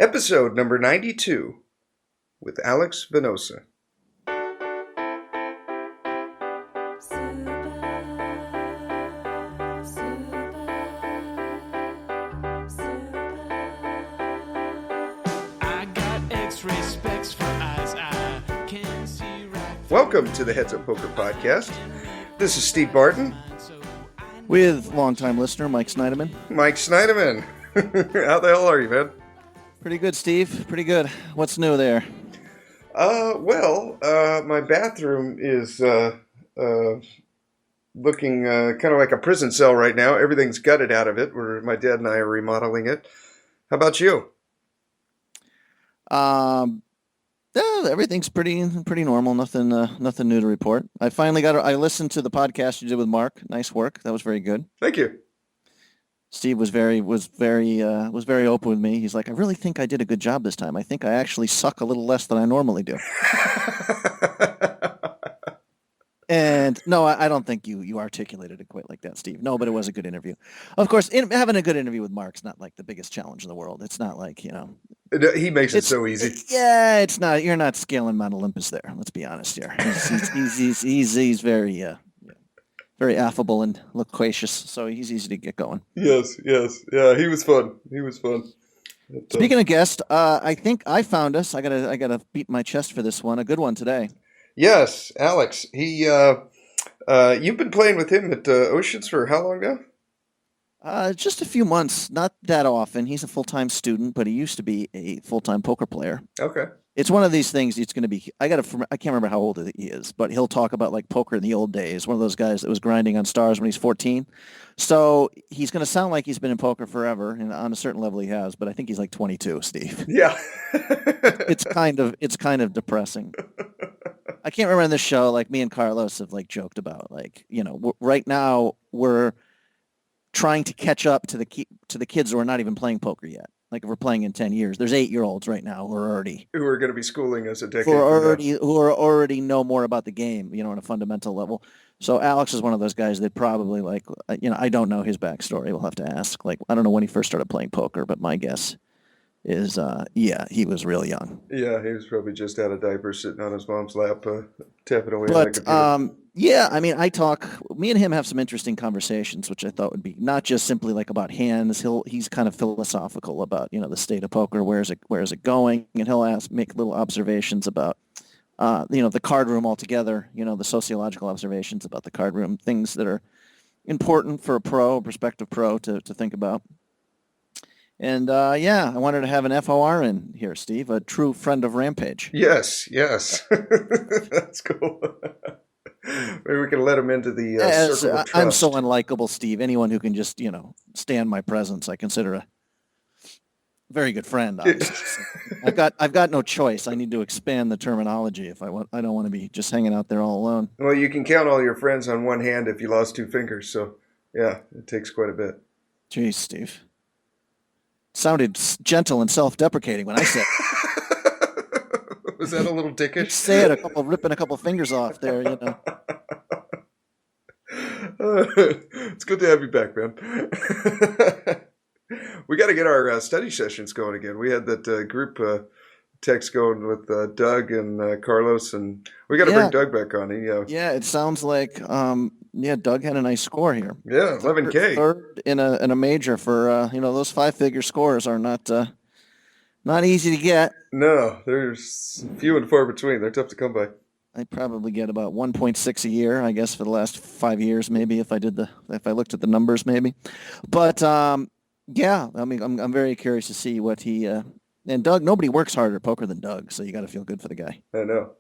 Episode number 92 with Alex Venosa. Welcome to the Heads Up Poker Podcast. This is Steve Barton. With longtime listener Mike Sneideman. Mike Sneideman. How the hell are you, man? Pretty good, Steve. Pretty good. What's new there? My bathroom is looking kind of like a prison cell right now. Everything's gutted out of it. My dad and I are remodeling it. How about you? Everything's pretty normal. Nothing new to report. I listened to the podcast you did with Mark. Nice work. That was very good. Thank you. Steve was very open with me. He's like, I really think I did a good job this time. I think I actually suck a little less than I normally do. And no, I don't think you articulated it quite like that, Steve. No, but it was a good interview. Of course, having a good interview with Mark's not like the biggest challenge in the world. It's not like, He makes it so easy. It's not. You're not scaling Mount Olympus there. Let's be honest here. He's very very affable and loquacious, so he's easy to get going. Yes. Yeah, he was fun. Speaking of guests, I think I found us. I gotta beat my chest for this one. A good one today. Yes, Alex. You've been playing with him at Oceans for how long now? Just a few months. Not that often. He's a full-time student, but he used to be a full-time poker player. Okay. It's one of these things. It's going to be. I can't remember how old he is, but he'll talk about like poker in the old days. One of those guys that was grinding on stars when he's 14. So he's going to sound like he's been in poker forever, and on a certain level he has. But I think he's like 22, Steve. Yeah. It's kind of depressing. I can't remember in this show, like me and Carlos have like joked about, like, right now we're trying to catch up to the kids who are not even playing poker yet. Like if we're playing in 10 years, there's 8-year-olds right now who are going to be schooling us a decade. Who already know more about the game, on a fundamental level. So Alex is one of those guys that probably like, I don't know his backstory. We'll have to ask. Like, I don't know when he first started playing poker, but my guess is, he was real young. Yeah, he was probably just out of diapers, sitting on his mom's lap, tapping away on the computer. Me and him have some interesting conversations, which I thought would be not just simply like about hands. He's kind of philosophical about, the state of poker, where is it going? And he'll make little observations about, the card room altogether, the sociological observations about the card room, things that are important for a prospective pro to think about. And, I wanted to have an FOR in here, Steve, a true friend of Rampage. Yes. That's cool. Maybe we can let him into the circle of trust. I'm so unlikable, Steve. Anyone who can just, stand my presence, I consider a very good friend. Obviously. I've got no choice. I need to expand the terminology if I want. I don't want to be just hanging out there all alone. Well, you can count all your friends on one hand if you lost 2 fingers. So, yeah, it takes quite a bit. Jeez, Steve. Sounded gentle and self-deprecating when I said Was that a little dickish? Say it, ripping a couple fingers off there, It's good to have you back, man. We got to get our study sessions going again. We had that group text going with Doug and Carlos, and we got to bring Doug back on. Yeah, it sounds like Doug had a nice score here. Yeah, 11K. Third in a major for those 5-figure scores are not easy to get. No, there's few and far between. They're tough to come by. I probably get about 1.6 a year, I guess, for the last 5 years, maybe if I looked at the numbers, maybe. But I'm very curious to see what he. And Doug, nobody works harder at poker than Doug, so you got to feel good for the guy. I know.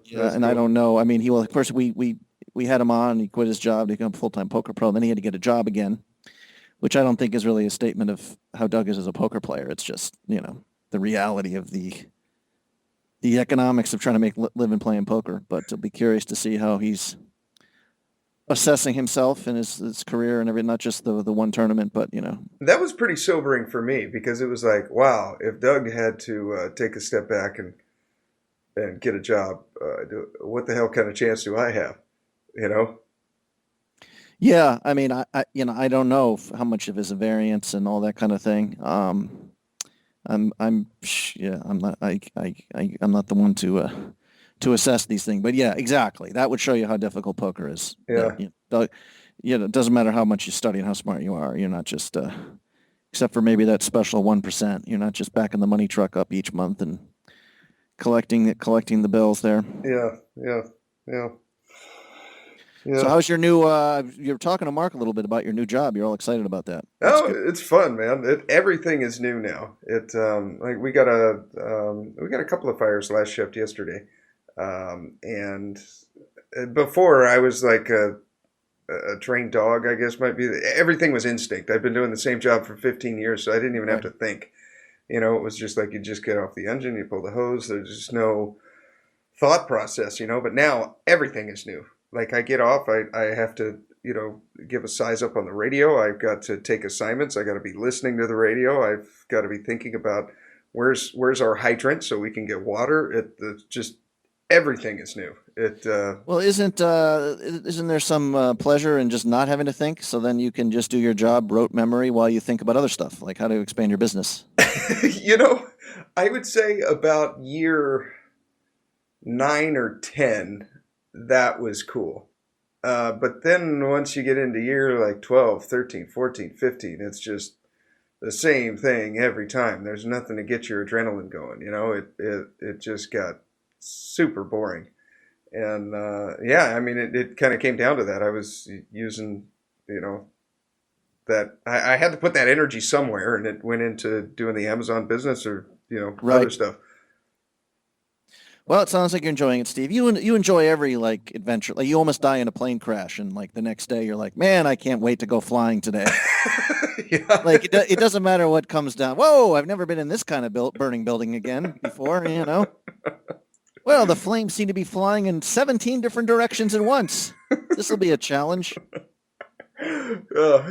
Yeah, and cool. I don't know. I mean, of course, we had him on. He quit his job to become a full-time poker pro. Then he had to get a job again, which I don't think is really a statement of how Doug is as a poker player. It's just, the reality of the economics of trying to make living playing poker. But I'll be curious to see how he's assessing himself and his career and everything, not just the one tournament, but, That was pretty sobering for me because it was like, wow, if Doug had to take a step back and get a job, what the hell kind of chance do I have, Yeah, I mean, I don't know how much of it is a variance and all that kind of thing. I'm not the one to assess these things, but yeah, exactly. That would show you how difficult poker is. That Yeah. it doesn't matter how much you study and how smart you are. You're not just except for maybe that special 1%. You're not just backing the money truck up each month and collecting the bills there. Yeah. Yeah. Yeah. So Yeah. how's your new? You were talking to Mark a little bit about your new job. You're all excited about that. That's Oh, good. it's fun, man. Everything is new now. Like we got a couple of fires last shift yesterday, and before I was like a trained dog, I guess might be. Everything was instinct. I've been doing the same job for 15 years, so I didn't even have Right. to think. You know, it was just like you just get off the engine, you pull the hose. There's just no thought process, you know. But now everything is new. Like I get off, I have to, you know, give a size up on the radio. I've got to take assignments. I got to be listening to the radio. I've got to be thinking about where's our hydrant so we can get water. Just everything is new. Well, isn't there some pleasure in just not having to think? So then you can just do your job rote memory while you think about other stuff, like how to expand your business. You know, I would say about year 9 or 10, that was cool. But then once you get into year like 12, 13, 14, 15, it's just the same thing every time. There's nothing to get your adrenaline going. You know, it just got super boring. And yeah, I mean, it kind of came down to that. I was using, you know, that I had to put that energy somewhere, and it went into doing the Amazon business or, you know, other Right. stuff. Well, it sounds like you're enjoying it, Steve. You enjoy every like adventure. Like you almost die in a plane crash, and like the next day you're like, man, I can't wait to go flying today. Yeah. Like it doesn't matter what comes down. Whoa, I've never been in this kind of burning building again before. You know. Well, the flames seem to be flying in 17 different directions at once. This will be a challenge. So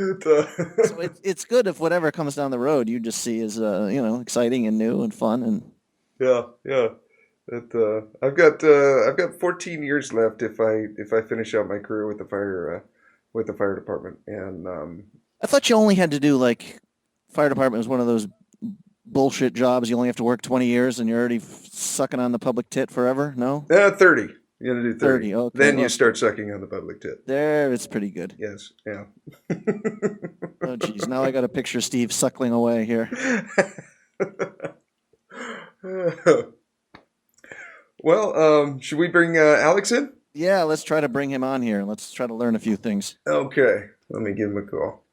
it's good if whatever comes down the road you just see is exciting and new and fun and yeah, yeah. I've got 14 years left if I finish out my career with the fire department, and I thought you only had to do like fire department was one of those bullshit jobs. You only have to work 20 years and you're already sucking on the public tit forever. No, 30. You're gonna do 30. 30. Okay, Then well, you start sucking on the public tit. there it's pretty good. Yes, yeah. Oh geez, now I got a picture of Steve suckling away here. Well, should we bring Alex in? Yeah, let's try to bring him on here. Let's try to learn a few things. Okay, let me give him a call.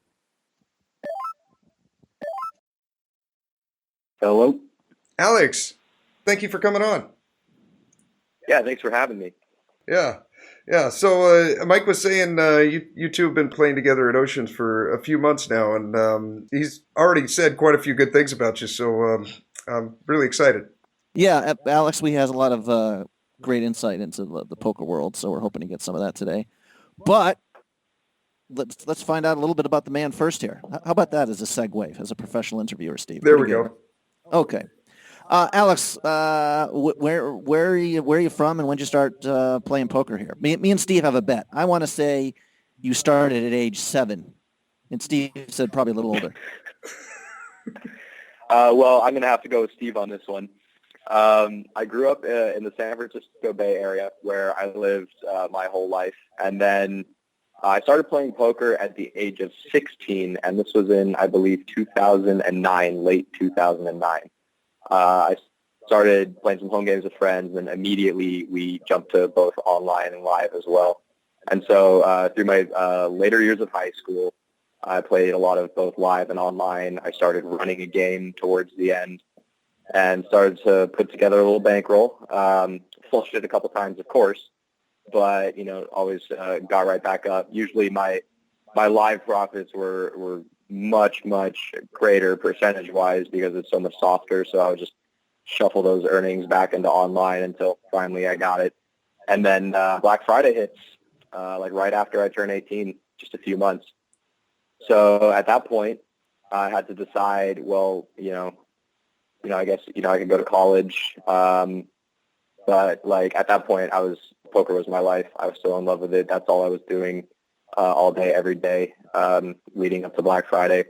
Hello? Alex, thank you for coming on. Yeah, thanks for having me. Yeah, yeah. So Mike was saying you two have been playing together at Oceans for a few months now, and he's already said quite a few good things about you. So I'm really excited. Yeah, Alex, we has a lot of great insight into the poker world, so we're hoping to get some of that today. But let's find out a little bit about the man first here. How about that as a segue, as a professional interviewer, Steve? There Pretty we good. go. Okay. Alex, where are you from, and when did you start playing poker here? Me and Steve have a bet. I want to say you started at age 7, and Steve said probably a little older. Well, I'm going to have to go with Steve on this one. I grew up in the San Francisco Bay Area where I lived my whole life. And then I started playing poker at the age of 16, and this was in, I believe, 2009, late 2009. I started playing some home games with friends, and immediately we jumped to both online and live as well. And so through my later years of high school, I played a lot of both live and online. I started running a game towards the end and started to put together a little bankroll. Flushed it a couple times, of course, but, always got right back up. Usually my live profits were much, much greater percentage-wise because it's so much softer, so I would just shuffle those earnings back into online until finally I got it. And then Black Friday hits, like right after I turned 18, just a few months. So at that point, I had to decide, well, I guess, I could go to college. But like at that point, poker was my life. I was still in love with it. That's all I was doing all day, every day, leading up to Black Friday.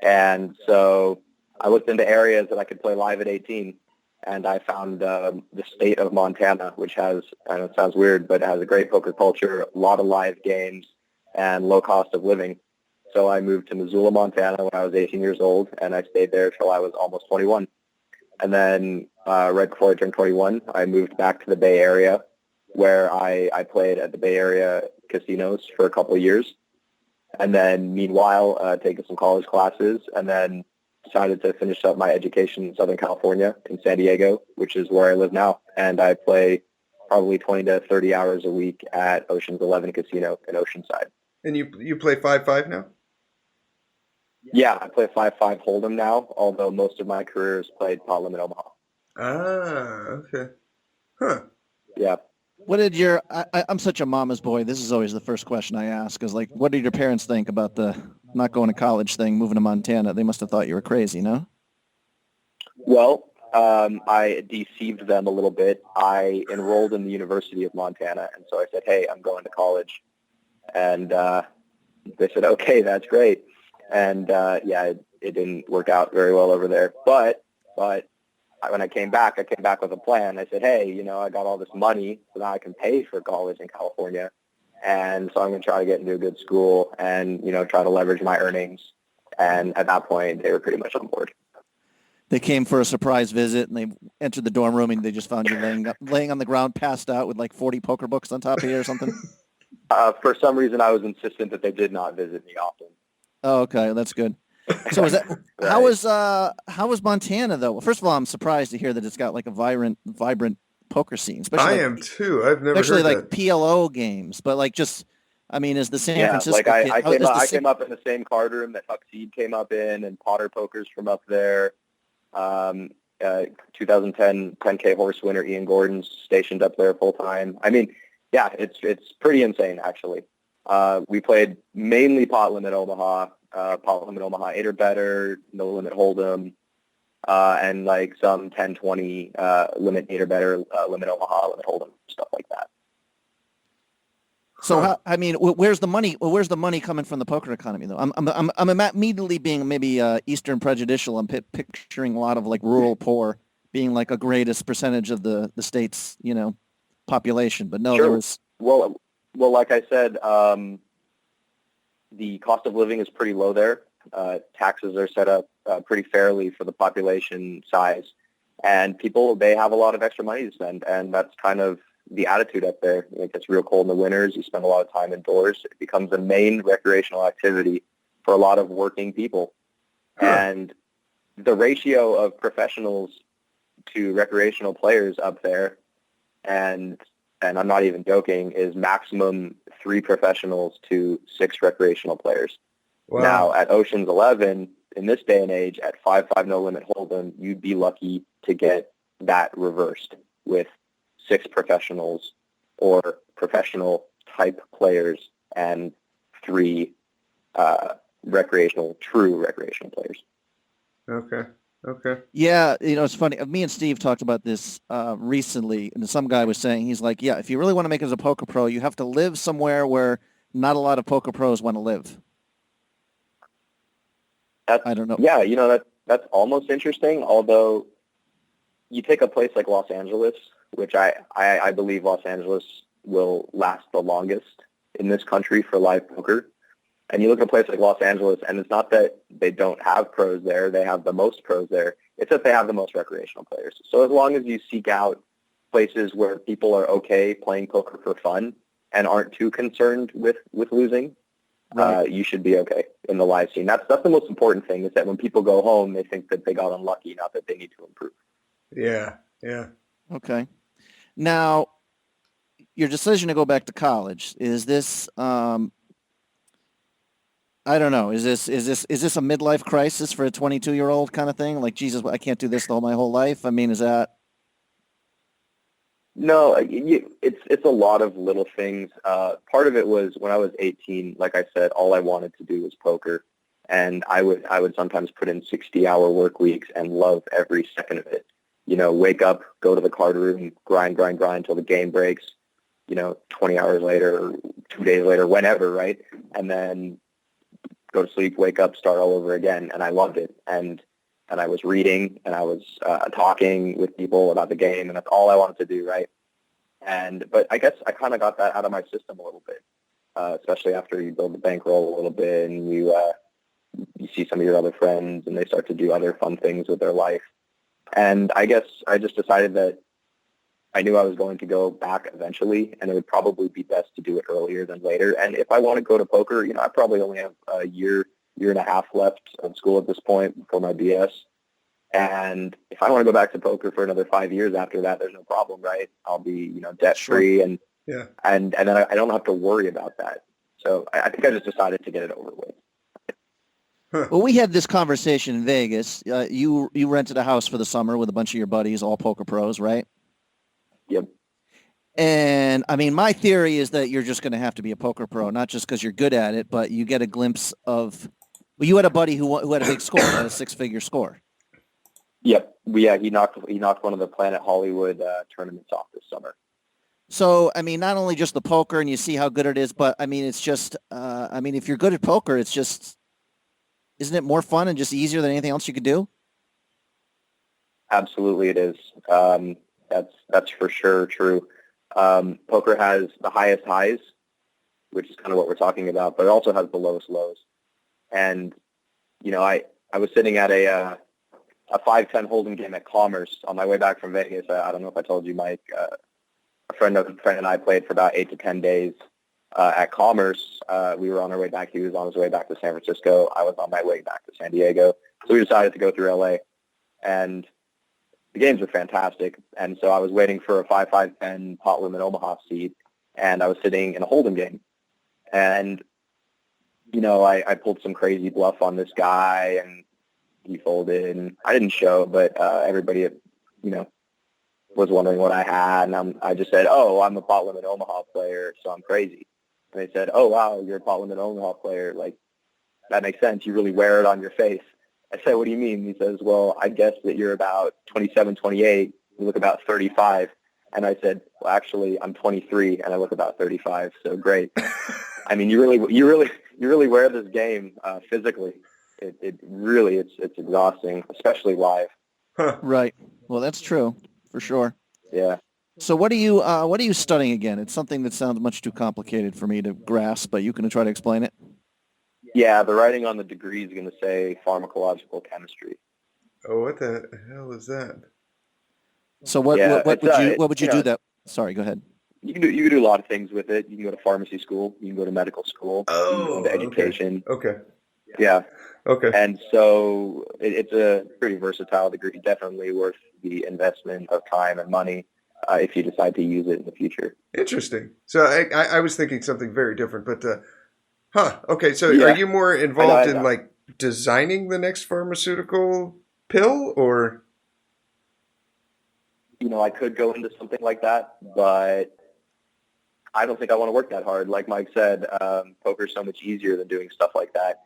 And so I looked into areas that I could play live at 18, and I found the state of Montana, which has, I know it sounds weird, but it has a great poker culture, a lot of live games, and low cost of living. So I moved to Missoula, Montana when I was 18 years old, and I stayed there till I was almost 21. And then right before I turned 21, I moved back to the Bay Area, where I played at the Bay Area casinos for a couple of years. And then meanwhile, taking some college classes, and then decided to finish up my education in Southern California, in San Diego, which is where I live now. And I play probably 20 to 30 hours a week at Ocean's 11 Casino in Oceanside. And you play 5-5 now? Yeah, I play 5-5 Hold'em now, although most of my career has played pot limit Omaha. Ah, okay. Huh. Yeah. What did your? I'm such a mama's boy. This is always the first question I ask. Is like, what did your parents think about the not going to college thing, moving to Montana? They must have thought you were crazy, no? Well, I deceived them a little bit. I enrolled in the University of Montana, and so I said, "Hey, I'm going to college," and they said, "Okay, that's great." And yeah, it didn't work out very well over there. But when I came back with a plan. I said, hey, I got all this money, so now I can pay for college in California. And so I'm going to try to get into a good school and, try to leverage my earnings. And at that point, they were pretty much on board. They came for a surprise visit, and they entered the dorm room, and they just found you laying on the ground, passed out with like 40 poker books on top of you or something? For some reason, I was insistent that they did not visit me often. Oh, okay. That's good. So is that Right. how was Montana though? Well, first of all, I'm surprised to hear that it's got like a vibrant poker scene, especially I am too. I've never especially heard like that. PLO games. But like is the San Yeah, Francisco like I kid, came up in the same card room that Huckseed came up in, and Potter Poker's from up there. 2010 10K horse winner Ian Gordon's stationed up there full time. I mean, yeah, it's pretty insane actually. We played mainly pot limit Omaha, 8 or better, no limit Hold'em, and like some 10-20 limit 8 or better, limit Omaha, limit Hold'em, stuff like that. So where's the money? Where's the money coming from the poker economy though? I'm immediately being maybe Eastern prejudicial. I'm picturing a lot of like rural poor being like a greatest percentage of the state's population, but no, Sure. there was. Well, like I said, the cost of living is pretty low there. Taxes are set up pretty fairly for the population size, and people, they have a lot of extra money to spend, and that's kind of the attitude up there. It gets real cold in the winters. You spend a lot of time indoors. It becomes a main recreational activity for a lot of working people. Huh. And the ratio of professionals to recreational players up there, and I'm not even joking, is maximum 3 professionals to 6 recreational players. Wow. Now, at Ocean's 11, in this day and age, at 5-5 no limit Hold'em, you'd be lucky to get that reversed with 6 professionals or professional type players and 3 true recreational players. Okay. Yeah, it's funny. Me and Steve talked about this recently, and some guy was saying, he's like, yeah, if you really want to make it as a poker pro, you have to live somewhere where not a lot of poker pros want to live. I don't know. Yeah, that's almost interesting, although you take a place like Los Angeles, which I believe Los Angeles will last the longest in this country for live poker. And you look at a place like Los Angeles, and it's not that they don't have pros there. They have the most pros there. It's that they have the most recreational players. So as long as you seek out places where people are okay playing poker for fun and aren't too concerned with losing, Right. you should be okay in the live scene. That's the most important thing, is that when people go home, they think that they got unlucky, not that they need to improve. Yeah. Okay. Now, your decision to go back to college, is this I don't know. Is this a midlife crisis for a 22-year-old kind of thing? Like, Jesus, I can't do this my whole life. I mean, is that? No, it's a lot of little things. Part of it was when I was 18, like I said, all I wanted to do was poker, and I would sometimes put in 60-hour work weeks and love every second of it. Wake up, go to the card room, grind till the game breaks. 20 hours later, 2 days later, whenever, right? And then go to sleep, wake up, start all over again, and I loved it. And and I was reading, and I was talking with people about the game, and that's all I wanted to do, right? But I guess I kind of got that out of my system a little bit, especially after you build the bankroll a little bit, and you see some of your other friends, and they start to do other fun things with their life. And I guess I just decided that I knew I was going to go back eventually, and it would probably be best to do it earlier than later. And if I want to go to poker, I probably only have a year and a half left of school at this point for my BS. And if I want to go back to poker for another 5 years after that, there's no problem, right? I'll be, debt free, Sure. and then I don't have to worry about that. So I think I just decided to get it over with. Well, we had this conversation in Vegas. You rented a house for the summer with a bunch of your buddies, all poker pros, right? Yep. And I mean, my theory is that you're just going to have to be a poker pro, not just because you're good at it, but you get a glimpse of. Well, you had a buddy who had a big score, had a 6-figure score. Yep. He knocked one of the Planet Hollywood tournaments off this summer. So, I mean, not only just the poker and you see how good it is, but I mean, it's just, if you're good at poker, it's just, isn't it more fun and just easier than anything else you could do? Absolutely, it is. That's for sure true. Poker has the highest highs, which is kind of what we're talking about, but it also has the lowest lows. And, I was sitting at a 5-10 hold'em game at Commerce on my way back from Vegas. I don't know if I told you, Mike. A friend and I played for about 8 to 10 days at Commerce. We were on our way back. He was on his way back to San Francisco. I was on my way back to San Diego. So we decided to go through LA. And the games were fantastic. And so I was waiting for a 5-5-10 pot limit Omaha seat, and I was sitting in a hold'em game. And, I pulled some crazy bluff on this guy, and he folded. And I didn't show, but everybody, was wondering what I had. And I just said, oh, I'm a pot limit Omaha player, so I'm crazy. And they said, oh, wow, you're a pot limit Omaha player. Like, that makes sense. You really wear it on your face. I said, what do you mean? He says, well, I guess that you're about 27, 28. You look about 35. And I said, well, actually, I'm 23 and I look about 35. So great. I mean, you really wear this game physically. It's exhausting, especially live. Right. Well, that's true for sure. Yeah. So what are you studying again? It's something that sounds much too complicated for me to grasp, but you can try to explain it. Yeah, the writing on the degree is going to say pharmacological chemistry. Oh, what the hell is that? So what would you do that? Sorry, go ahead. You can do a lot of things with it. You can go to pharmacy school. You can go to medical school. You can go into education. Okay. Yeah. Okay. And so it's a pretty versatile degree. Definitely worth the investment of time and money if you decide to use it in the future. Interesting. So I was thinking something very different, but okay. So Yeah. are you more involved in like designing the next pharmaceutical pill, or? I could go into something like that, but I don't think I want to work that hard. Like Mike said, poker is so much easier than doing stuff like that.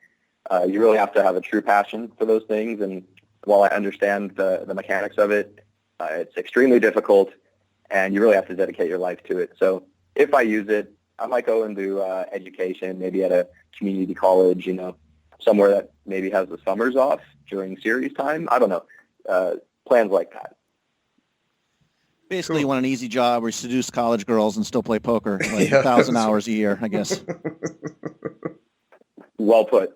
You really have to have a true passion for those things. And while I understand the mechanics of it, it's extremely difficult, and you really have to dedicate your life to it. So if I use it, I might go into education, maybe at a community college, somewhere that maybe has the summers off during series time. I don't know. Plans like that. Basically, You want an easy job where you seduce college girls and still play poker, like 1,000 hours a year, I guess. Well put.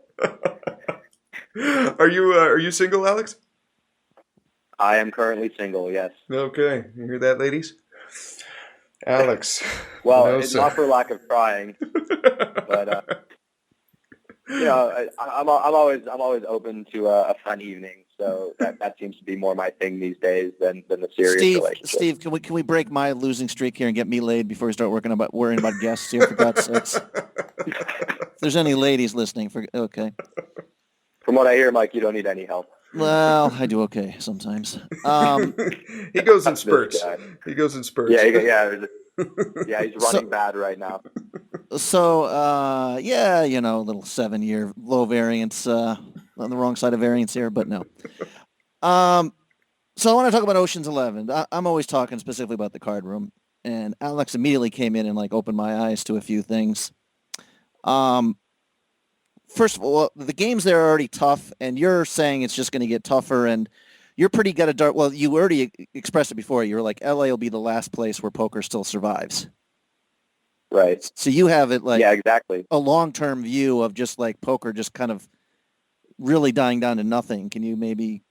Are you single, Alex? I am currently single, yes. Okay. You hear that, ladies? Alex. Well, no, it's sir. not for lack of trying, but I'm always open to a fun evening. So that seems to be more my thing these days than the serious relationship. Steve, can we break my losing streak here and get me laid before we start worrying about guests here? For God's sakes, if there's any ladies listening, okay. From what I hear, Mike, you don't need any help. Well, I do okay sometimes. He goes in spurts. He goes in spurts. Yeah, he's running bad right now. So, a little 7-year low variance on the wrong side of variance here, but no. So I want to talk about Ocean's 11. I'm always talking specifically about the card room, and Alex immediately came in and opened my eyes to a few things. first of all, the games there are already tough, and you're saying it's just going to get tougher, and you're pretty good at dart. Well, you already expressed it before. You were like, LA will be the last place where poker still survives. Right. So you have it like Yeah, exactly. a long-term view of just like poker just kind of really dying down to nothing. Can you maybe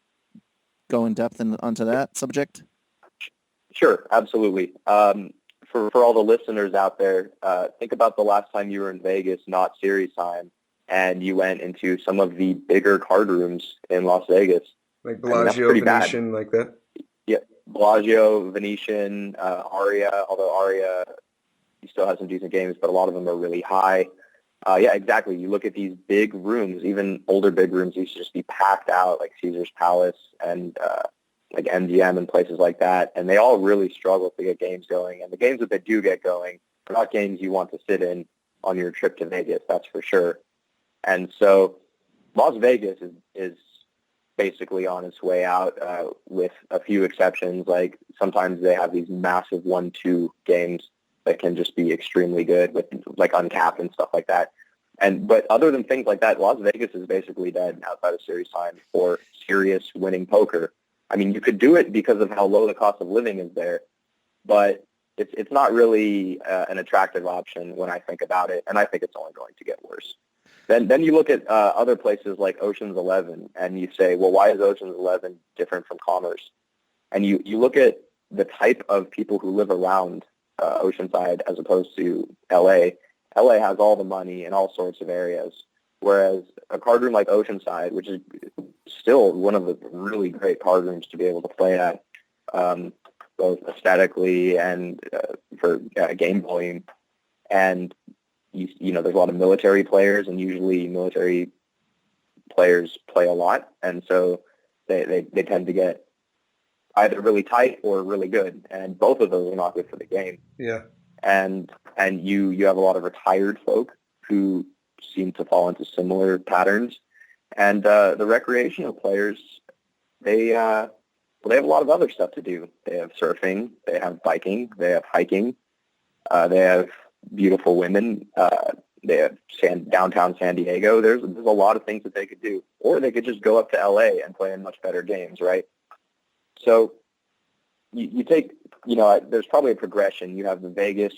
go in depth onto that subject? Sure, absolutely. For all the listeners out there, think about the last time you were in Vegas, not series time, and you went into some of the bigger card rooms in Las Vegas. Like I mean, that's Bellagio, pretty Venetian, like that? Yeah, Bellagio, Venetian, Aria, although Aria, he still has some decent games, but a lot of them are really high. Yeah, exactly. You look at these big rooms, even older big rooms used to just be packed out, like Caesar's Palace and like MGM and places like that, and they all really struggle to get games going. And the games that they do get going are not games you want to sit in on your trip to Vegas, that's for sure. And so Las Vegas is basically on its way out with a few exceptions. Like sometimes they have these massive 1-2 games that can just be extremely good with like uncapped and stuff like that. But other than things like that, Las Vegas is basically dead outside of series time for serious winning poker. I mean, you could do it because of how low the cost of living is there, but it's not really an attractive option when I think about it, and I think it's only going to get worse. Then you look at other places like Ocean's 11, and you say, well, why is Ocean's 11 different from Commerce? And you look at the type of people who live around Oceanside as opposed to LA. LA has all the money in all sorts of areas, whereas a card room like Oceanside, which is still one of the really great card rooms to be able to play at, both aesthetically and for game volume. And, you know, there's a lot of military players, and usually military players play a lot. And so they tend to get either really tight or really good. And both of those are not good for the game. Yeah. And you have a lot of retired folk who seem to fall into similar patterns. And the recreational players, they have a lot of other stuff to do. They have surfing, they have biking, they have hiking, they have beautiful women, they have downtown San Diego. There's a lot of things that they could do. Or they could just go up to LA and play in much better games, right? So you take, you know, there's probably a progression. You have the Vegas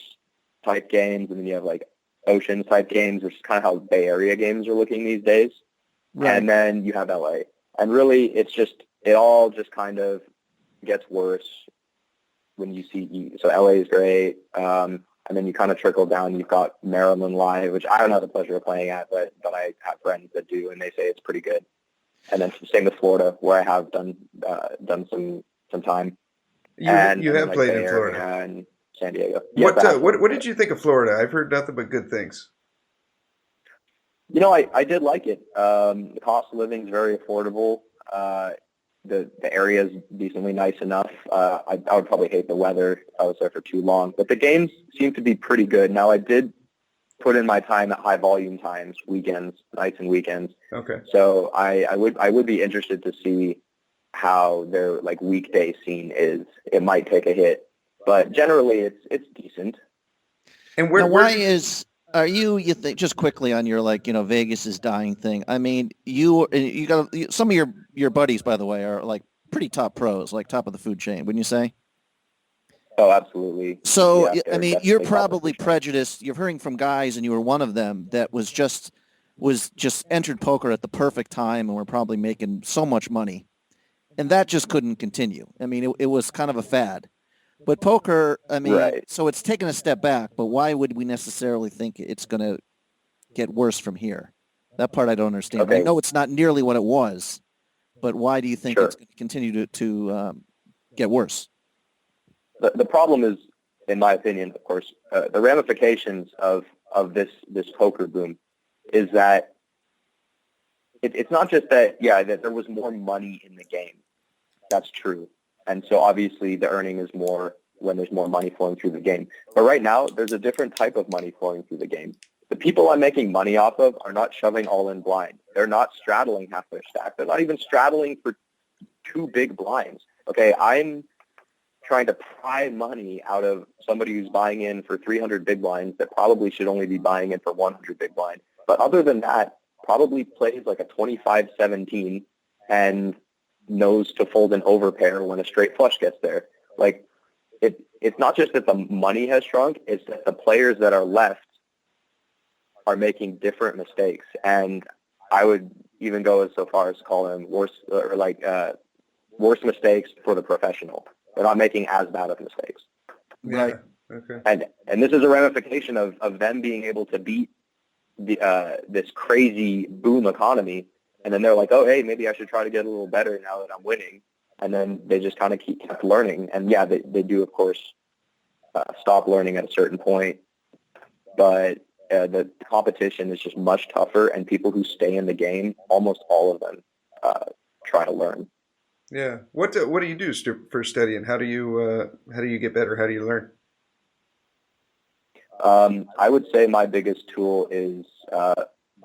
type games, and then you have like Ocean type games, which is kind of how Bay Area games are looking these days. Right. And then you have LA. And really, it all just kind of gets worse when you see, so LA is great. And then you kind of trickle down. You've got Maryland Live, which I don't have the pleasure of playing at, but I have friends that do, and they say it's pretty good. And then same with Florida, where I have done some time. You have played in Florida and San Diego. What did you think of Florida? I've heard nothing but good things. You know, I did like it. The cost of living is very affordable. The area is decently nice enough. I would probably hate the weather if I was there for too long. But the games seem to be pretty good. Now, I did put in my time at high volume times, weekends, nights and weekends. Okay. So I would be interested to see how their like weekday scene is. It might take a hit, but generally it's decent. And are you think, just quickly on your, like, you know, Vegas is dying thing. I mean, you got some of your buddies, by the way, are like pretty top pros, like top of the food chain, wouldn't you say? Oh, absolutely. So, yeah, I mean, you're probably prejudiced. You're hearing from guys, and you were one of them that was just entered poker at the perfect time, and were probably making so much money, and that just couldn't continue. I mean, it was kind of a fad. But poker, I mean, right. So it's taken a step back, but why would we necessarily think it's going to get worse from here? That part I don't understand. Okay. I know it's not nearly what it was, but why do you think it's going to continue to get worse? The problem is, in my opinion, of course, the ramifications of this poker boom is that it's not just that, that there was more money in the game. That's true. And so obviously the earning is more when there's more money flowing through the game. But right now, there's a different type of money flowing through the game. The people I'm making money off of are not shoving all in blind. They're not straddling half their stack. They're not even straddling for 2 big blinds. Okay, I'm trying to pry money out of somebody who's buying in for 300 big blinds that probably should only be buying in for 100 big blind. But other than that, probably plays like a 25-17 and knows to fold an overpair when a straight flush gets there. Like, it's not just that the money has shrunk, it's that the players that are left are making different mistakes. And I would even go as so far as to call them worse mistakes for the professional. They're not making as bad of mistakes. Yeah. Okay. And this is a ramification of them being able to beat this crazy boom economy. And then they're like, oh, hey, maybe I should try to get a little better now that I'm winning. And then they just kind of kept learning. And yeah, they do, of course, stop learning at a certain point. But the competition is just much tougher, and people who stay in the game, almost all of them, try to learn. Yeah. What do you do for studying? How do you get better? How do you learn? I would say my biggest tool is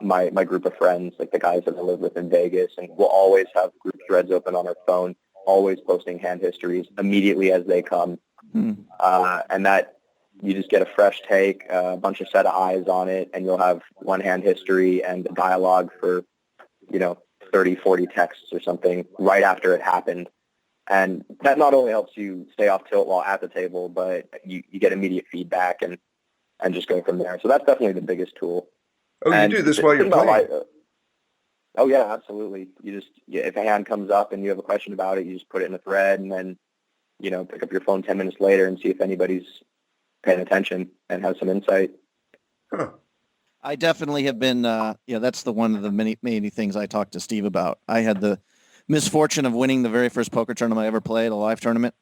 my group of friends, like the guys that I live with in Vegas, and we'll always have group threads open on our phone, always posting hand histories immediately as they come. And that you just get a fresh take, a bunch of set of eyes on it, and you'll have one hand history and a dialogue for, 30, 40 texts or something right after it happened. And that not only helps you stay off tilt while at the table, but you get immediate feedback and just go from there. So that's definitely the biggest tool. Oh, and you do this while you're playing? Oh, yeah, absolutely. If a hand comes up and you have a question about it, you just put it in a thread and then, pick up your phone 10 minutes later and see if anybody's paying attention and has some insight. Huh. I definitely have been, that's one of the many things I talked to Steve about. I had the misfortune of winning the very first poker tournament I ever played, a live tournament.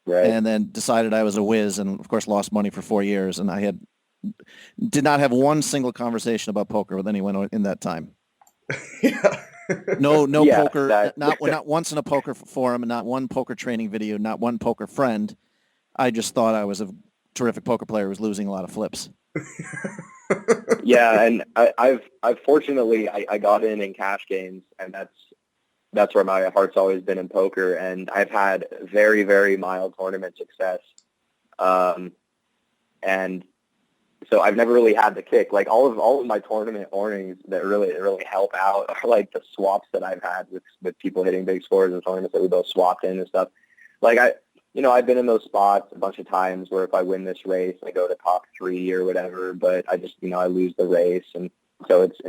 Right. And then decided I was a whiz and, of course, lost money for 4 years. And I did not have one single conversation about poker with anyone in that time. Yeah. No Yeah, poker, not once in a poker forum, and not one poker training video, not one poker friend. I just thought I was a terrific poker player who was losing a lot of flips. Yeah, and I've fortunately I got in cash games, and that's where my heart's always been in poker, and I've had very, very mild tournament success, and so I've never really had the kick. Like all of my tournament earnings that really help out are like the swaps that I've had with people hitting big scores in tournaments that we both swapped in and stuff. Like I've been in those spots a bunch of times where if I win this race, I go to top 3 or whatever, but I just, I lose the race. And so it's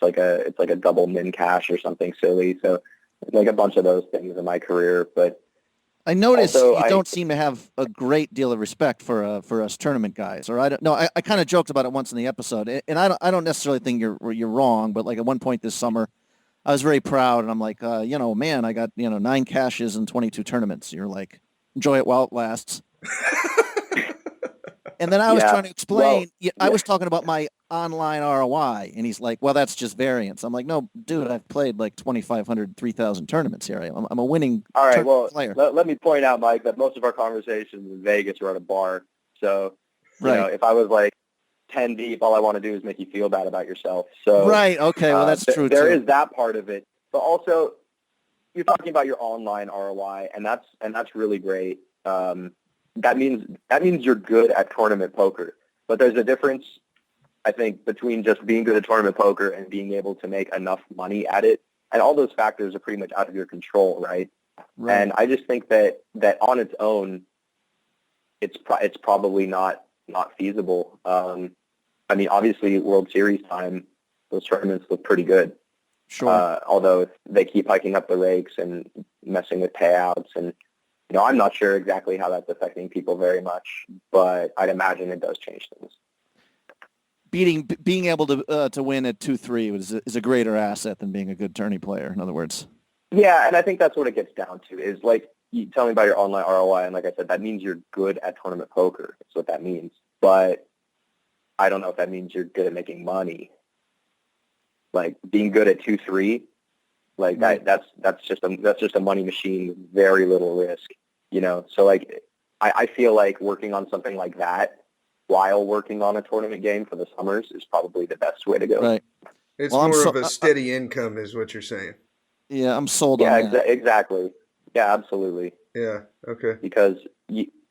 like a double min cash or something silly. So it's like a bunch of those things in my career. But I notice you don't seem to have a great deal of respect for us tournament guys, or I don't know. I kind of joked about it once in the episode, and I don't necessarily think you're wrong, but like at one point this summer, I was very proud, and I'm like, man, I got 9 cashes in 22 tournaments. You're like, enjoy it while it lasts. And then I was trying to explain. I was talking about my online ROI, and he's like, well, that's just variance. I'm like, no, dude, I've played like 2,500, 3,000 tournaments here. I'm a winning player. Let me point out, Mike, that most of our conversations in Vegas were at a bar. So, if I was like 10 deep, all I want to do is make you feel bad about yourself. So, right, okay, well, that's true, There too. is that part of it. But also, you're talking about your online ROI, and that's really great. That means you're good at tournament poker. But there's a difference, I think, between just being good at tournament poker and being able to make enough money at it. And all those factors are pretty much out of your control, right? And I just think that on its own, it's probably not feasible. I mean, obviously, World Series time, those tournaments look pretty good. Sure. Although they keep hiking up the rakes and messing with payouts, and I'm not sure exactly how that's affecting people very much, but I'd imagine it does change things. Being able to win at 2-3 is a greater asset than being a good tourney player. In other words. Yeah, and I think that's what it gets down to. Is like, you tell me about your online ROI, and like I said, that means you're good at tournament poker. That's what that means. But I don't know if that means you're good at making money. Like being good at 2-3, like that's just a money machine with very little risk, So like I feel like working on something like that while working on a tournament game for the summers is probably the best way to go. Right. It's more of a steady income, is what you're saying. Yeah, I'm sold on that. Exactly. Yeah, absolutely. Yeah. Okay. Because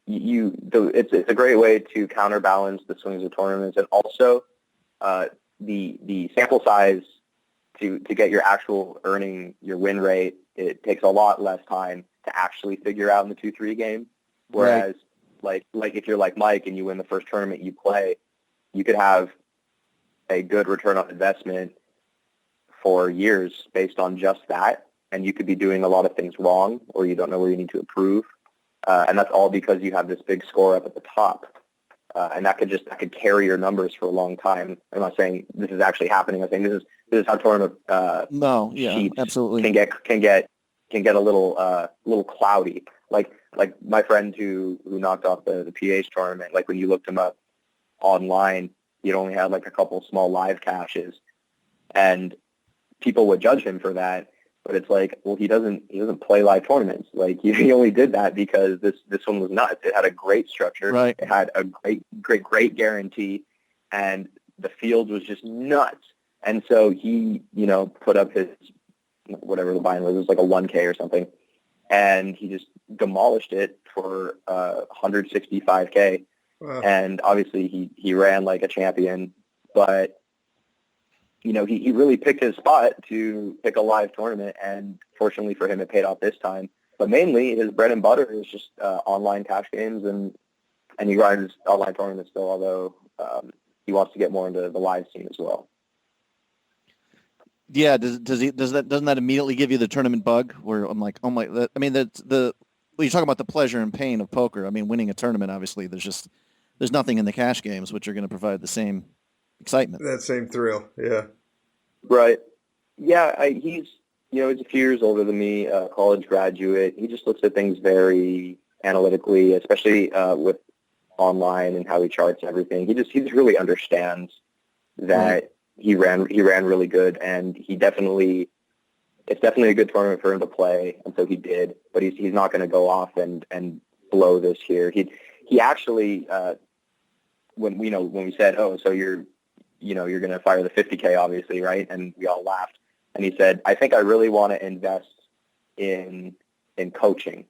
it's a great way to counterbalance the swings of tournaments, and also the sample size to get your actual earning, your win rate, it takes a lot less time to actually figure out in the 2-3 game. Whereas, like if you're like Mike and you win the first tournament you play, you could have a good return on investment for years based on just that, and you could be doing a lot of things wrong, or you don't know where you need to improve, and that's all because you have this big score up at the top, and that could carry your numbers for a long time. I'm not saying this is actually happening. I'm saying this is how tournament sheets absolutely can get a little cloudy. Like my friend who knocked off the PH tournament. Like when you looked him up online, he'd only had like a couple small live caches, and people would judge him for that. But it's like, well, he doesn't play live tournaments. Like he only did that because this one was nuts. It had a great structure. Right. It had a great guarantee, and the field was just nuts. And so he, put up his, whatever the buy-in was, it was like a 1K or something, and he just demolished it for 165K. Wow. And obviously he ran like a champion, but he really picked his spot to pick a live tournament, and fortunately for him, it paid off this time. But mainly, his bread and butter is just online cash games, and he grinds online tournaments still, although he wants to get more into the live scene as well. Yeah, doesn't that immediately give you the tournament bug? Where I'm like, oh my, I mean, well, you talk about the pleasure and pain of poker. I mean, winning a tournament, obviously, there's nothing in the cash games which are going to provide the same excitement. That same thrill, yeah. Right. Yeah, he's a few years older than me, college graduate. He just looks at things very analytically, especially with online and how he charts everything. He just really understands that he ran really good, and it's definitely a good tournament for him to play, and so he did. But he's not going to go off and blow this year. He actually when we said, oh, so you're going to fire the 50K, obviously, right? And we all laughed. And he said, I think I really want to invest in coaching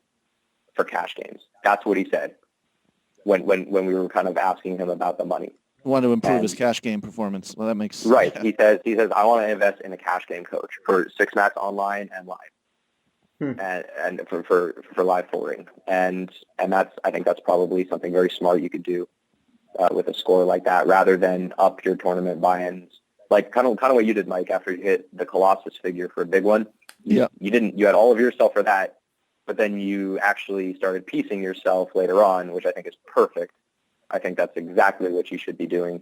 for cash games. That's what he said when we were kind of asking him about the money. Want to improve his cash game performance. Well, that makes right. Yeah. He says I want to invest in a cash game coach for six max online and live, and for live folding, and I think that's probably something very smart you could do with a score like that, rather than up your tournament buy-ins, like kind of what you did, Mike, after you hit the Colossus figure for a big one. Yeah, you had all of yourself for that, but then you actually started piecing yourself later on, which I think is perfect. I think that's exactly what you should be doing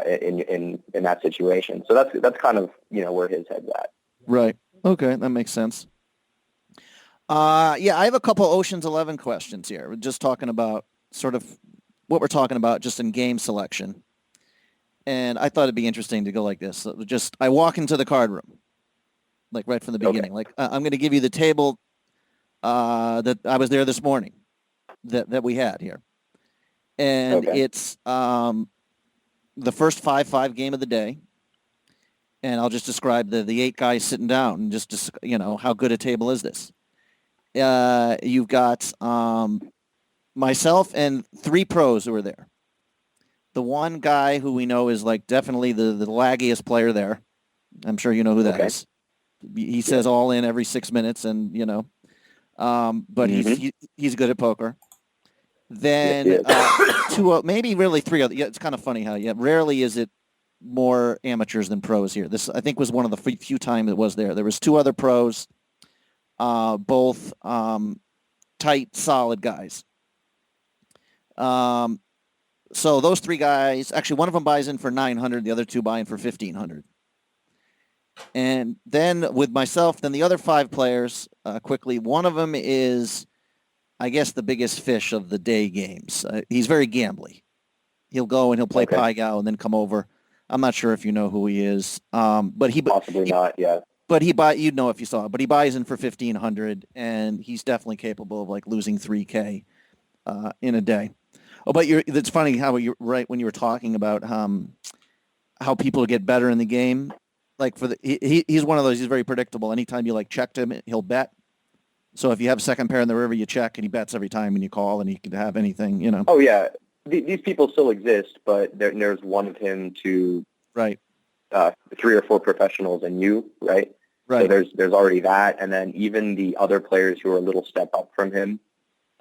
in that situation. So that's kind of where his head's at. Right. Okay, that makes sense. Yeah, I have a couple Ocean's 11 questions here. We're just talking about sort of what we're talking about just in game selection. And I thought it'd be interesting to go like this. So I walk into the card room, like right from the beginning. Okay. Like I'm going to give you the table that I was there this morning that we had here. And it's the first 5-5 game of the day. And I'll just describe the 8 guys sitting down and just how good a table is this. You've got myself and 3 pros who are there. The one guy who we know is like definitely the laggiest player there. I'm sure you know who that is. He says all in every 6 minutes, and but he's good at poker. Then 2, maybe really 3 other. Yeah, it's kind of funny how rarely is it more amateurs than pros here. This I think was one of the few times it was there. There was 2 other pros, both tight, solid guys. So those 3 guys, actually one of them buys in for 900, the other 2 buy in for 1,500. And then with myself, then the other 5 players, quickly, one of them is, I guess, the biggest fish of the day games. He's very gambly. He'll go and he'll play Pai Gow and then come over. I'm not sure if you know who he is, but he possibly not. Yeah. But you'd know if you saw it. But he buys in for 1,500, and he's definitely capable of like losing 3K in a day. Oh, but it's funny how you're right when you were talking about how people get better in the game. Like he's one of those. He's very predictable. Anytime you checked him, he'll bet. So if you have second pair in the river, you check, and he bets every time, and you call, and he can have anything. Oh yeah, these people still exist, but there's one of him to 3 or 4 professionals and you, right? Right. So there's already that, and then even the other players who are a little step up from him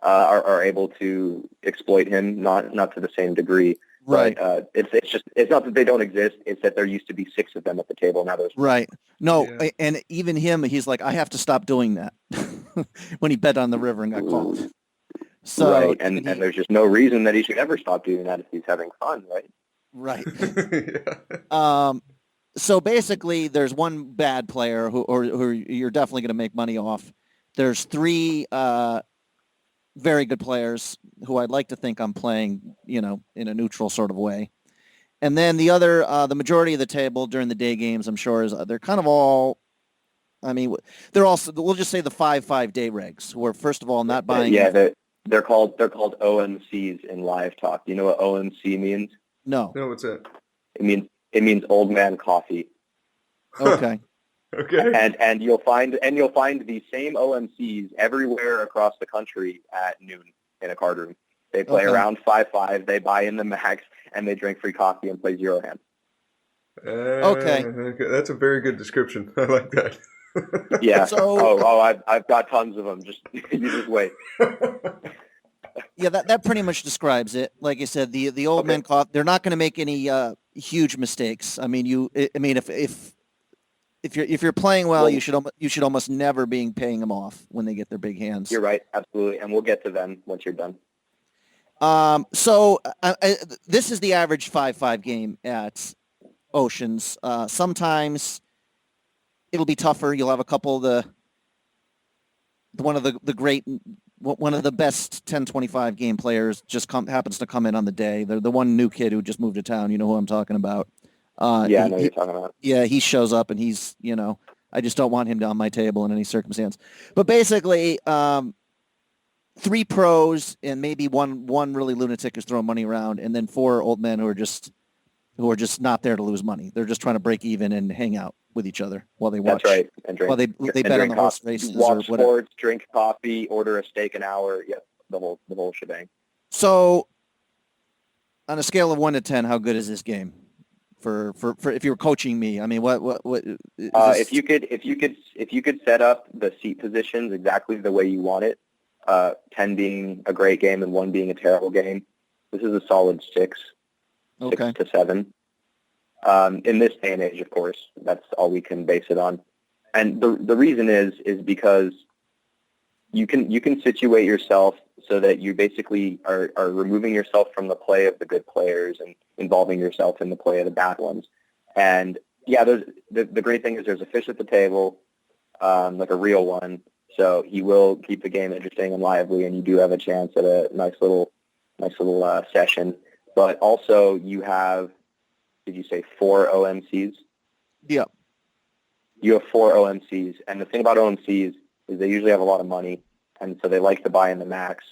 are able to exploit him, not to the same degree. Right. But it's not that they don't exist. It's that there used to be 6 of them at the table. Now there's Right. No, Yeah. and even him, he's like, I have to stop doing that when he bet on the river and got called. So right, and there's just no reason that he should ever stop doing that if he's having fun, right? right. Yeah. So basically, there's one bad player who you're definitely going to make money off. There's 3 very good players who I'd like to think I'm playing, in a neutral sort of way. And then the majority of the table during the day games, I'm sure, is they're kind of all, I mean, they're also, we'll just say the 5 day regs, who are, first of all, not buying. Yeah, they're called OMCs in live talk. Do you know what OMC means? No. No, what's that? It means old man coffee. Okay. Okay. And you'll find the same OMCs everywhere across the country at noon in a card room. They play around 5-5, they buy in the max, and they drink free coffee and play zero hand. Okay. That's a very good description. I like that. Yeah. So, I've got tons of them. Just you just wait. yeah, that pretty much describes it. Like I said, the old men coffee, they're not going to make any huge mistakes. I mean, if you're playing well, you should almost never be paying them off when they get their big hands. You're right, absolutely, and we'll get to them once you're done. So this is the average 5-5 game at Oceans. Sometimes it'll be tougher. You'll have a couple of one of the best 10-25 game players just happens to come in on the day. They're the one new kid who just moved to town. You know who I'm talking about. Yeah, I know who you're talking about. Yeah, he shows up and he's, I just don't want him on my table in any circumstance. But basically, 3 pros and maybe one really lunatic is throwing money around, and then 4 old men who are just not there to lose money. They're just trying to break even and hang out with each other while they watch. That's right. And drink. While they bet on the horse races watch or whatever. Sports, drink coffee, order a steak an hour. Yep, the whole shebang. So, on a scale of 1 to 10, how good is this game? For if you were coaching me, I mean, what if you could set up the seat positions exactly the way you want it, 10 being a great game and 1 being a terrible game, this is a solid 6 to 7. In this day and age, of course, that's all we can base it on. And the reason is because you can situate yourself so that you basically are removing yourself from the play of the good players and involving yourself in the play of the bad ones. And yeah, the great thing is there's a fish at the table, like a real one. So he will keep the game interesting and lively, and you do have a chance at a nice little session. But also you have, did you say 4 OMCs? Yeah. You have 4 OMCs, and the thing about OMCs is they usually have a lot of money, and so they like to buy in the max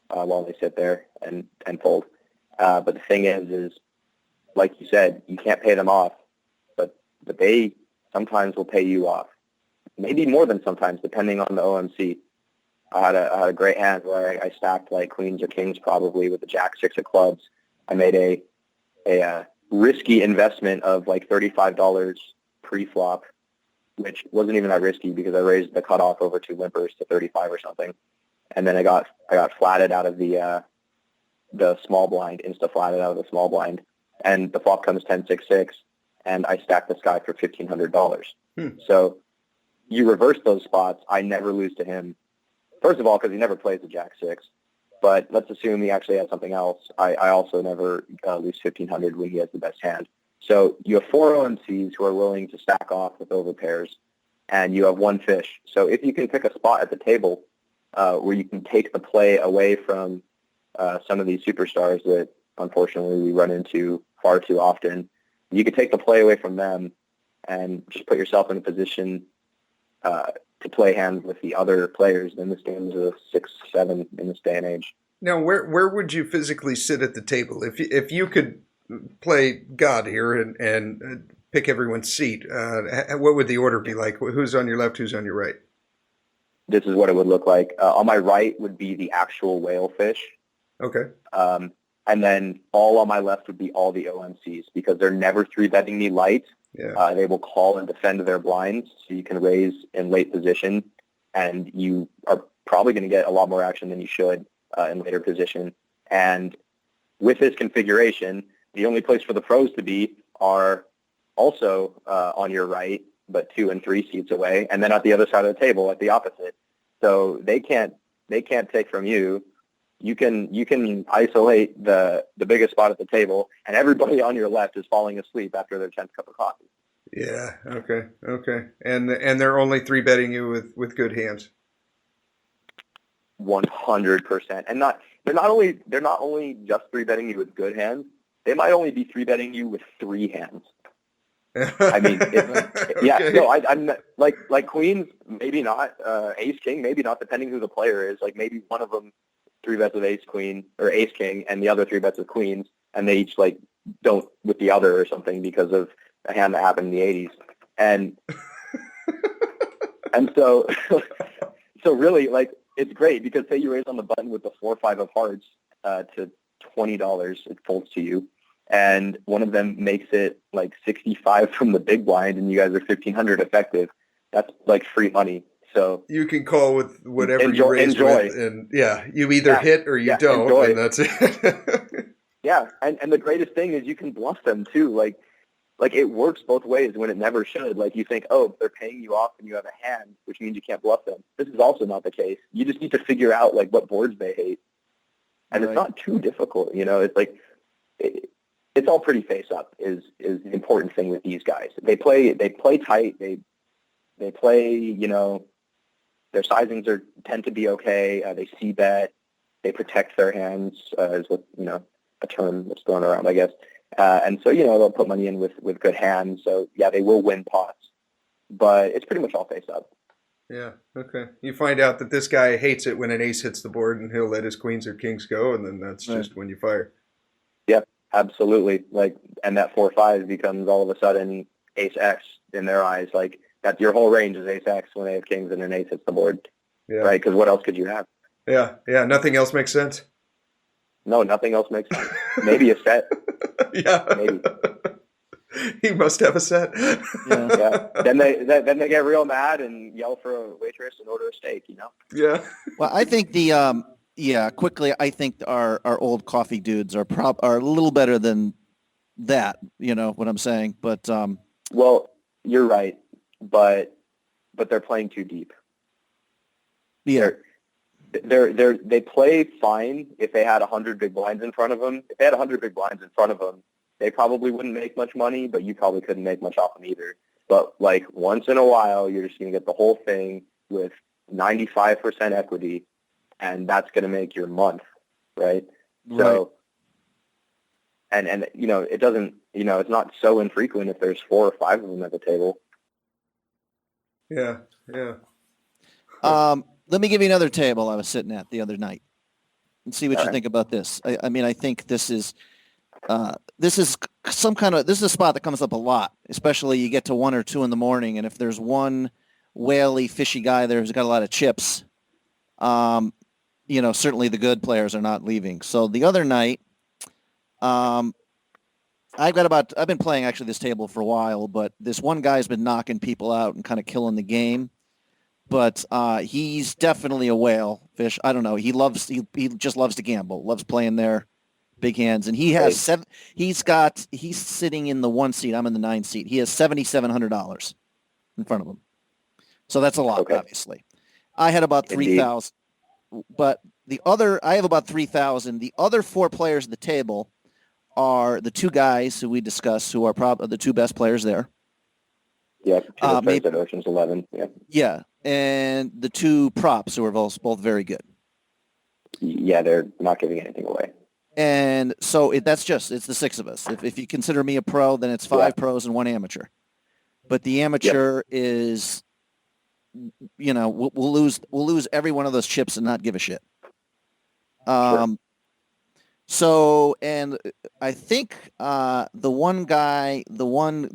while they sit there and fold. But the thing is like you said, you can't pay them off, but they sometimes will pay you off. Maybe more than sometimes, depending on the OMC. I had a great hand where I stacked like queens or kings probably with the jack 6 of clubs. I made a risky investment of like $35 pre-flop, which wasn't even that risky because I raised the cutoff over 2 limpers to 35 or something, and then I got flatted out of the small blind, insta-flatted out of the small blind, and the flop comes 10-6-6, and I stacked this guy for $1,500. So you reverse those spots, I never lose to him. First of all, because he never plays the jack 6. But let's assume he actually has something else. I also never lose $1,500 when he has the best hand. So you have 4 OMCs who are willing to stack off with overpairs, and you have 1 fish. So if you can pick a spot at the table where you can take the play away from some of these superstars that unfortunately we run into far too often, you could take the play away from them and just put yourself in a position to play hands with the other players. Then this game is a 6-7 in this day and age. Now, where would you physically sit at the table if you could play God here and pick everyone's seat? What would the order be like? Who's on your left? Who's on your right? This is what it would look like. On my right would be the actual whale fish. Okay. And then all on my left would be all the OMCs because they're never 3-betting me light, Yeah. They will call and defend their blinds, so you can raise in late position, and you are probably going to get a lot more action than you should in later position. And with this configuration, the only place for the pros to be are also on your right, but 2 and 3 seats away, and then at the other side of the table at the opposite. So they can't take from you. You can isolate the biggest spot at the table, and everybody on your left is falling asleep after their 10th cup of coffee. Yeah. Okay. And they're only 3-betting you with good hands. 100%. And they're not only just 3-betting you with good hands. They might only be 3-betting you with 3 hands. I mean, yeah. Okay. No, I'm like queens, maybe not. Ace king, maybe not. Depending who the player is. Like maybe one of them 3-bets with ace queen or ace king, and the other 3-bets with queens, and they each like don't with the other or something because of a hand that happened in the 80s. And so really, like, it's great because say you raise on the button with the 4-5 of hearts to $20, it folds to you, and one of them makes it like 65 from the big blind, and you guys are 1,500 effective. That's like free money. So you can call with whatever you raise with, and you either hit or you don't, enjoy. And that's it. Yeah, and the greatest thing is you can bluff them too. Like it works both ways when it never should. Like you think, oh, they're paying you off and you have a hand, which means you can't bluff them. This is also not the case. You just need to figure out like what boards they hate, and It's not too difficult. You know, it's like it's all pretty face up. Is the important thing with these guys. They play tight. They play. You know, their sizings tend to be okay. They c-bet. They protect their hands. Is what a term that's thrown around, I guess. And so, they'll put money in with good hands. So, yeah, they will win pots. But it's pretty much all face up. Yeah, okay. You find out that this guy hates it when an ace hits the board, and he'll let his queens or kings go, and then that's just when you fire. Yep, absolutely. And that 4-5 becomes all of a sudden ace X in their eyes. Like, that's your whole range is ace X when they have kings and an ace hits the board. Yeah. Right? Because what else could you have? Yeah, nothing else makes sense. No, nothing else makes sense. Maybe a set. Yeah. Maybe. He must have a set. Yeah. Then they get real mad and yell for a waitress and order a steak, Yeah. Well, I think quickly, I think our old coffee dudes are a little better than that, you know what I'm saying? But well, you're right, but they're playing too deep. Yeah. They play fine if they had 100 big blinds in front of them. If they had 100 big blinds in front of them, they probably wouldn't make much money, but you probably couldn't make much off them either. But like once in a while, you're just going to get the whole thing with 95% equity, and that's going to make your month, right? So, and it doesn't, it's not so infrequent if there's 4 or 5 of them at the table. Yeah. Let me give you another table I was sitting at the other night and see what you think about this. I mean, I think this is a spot that comes up a lot, especially you get to 1 or 2 in the morning. And if there's one whaley, fishy guy there who's got a lot of chips, certainly the good players are not leaving. So the other night, I've been playing actually this table for a while, but this one guy's been knocking people out and kind of killing the game. But he's definitely a whale fish. I don't know. He just loves to gamble, loves playing their big hands. And he has he's sitting in the 1 seat. I'm in the 9 seat. He has $7,700 in front of him. So that's a lot, obviously. I had about 3,000, but I have about 3,000. The other 4 players at the table are the 2 guys who we discussed, who are probably the 2 best players there. Yeah, maybe at Ocean's 11. Yeah. Yeah, and the 2 props who are both very good. Yeah, they're not giving anything away. And so it's the 6 of us. If you consider me a pro, then it's 5 pros and 1 amateur. But the amateur is, we'll lose every one of those chips and not give a shit. Sure. So, and I think the one guy, the one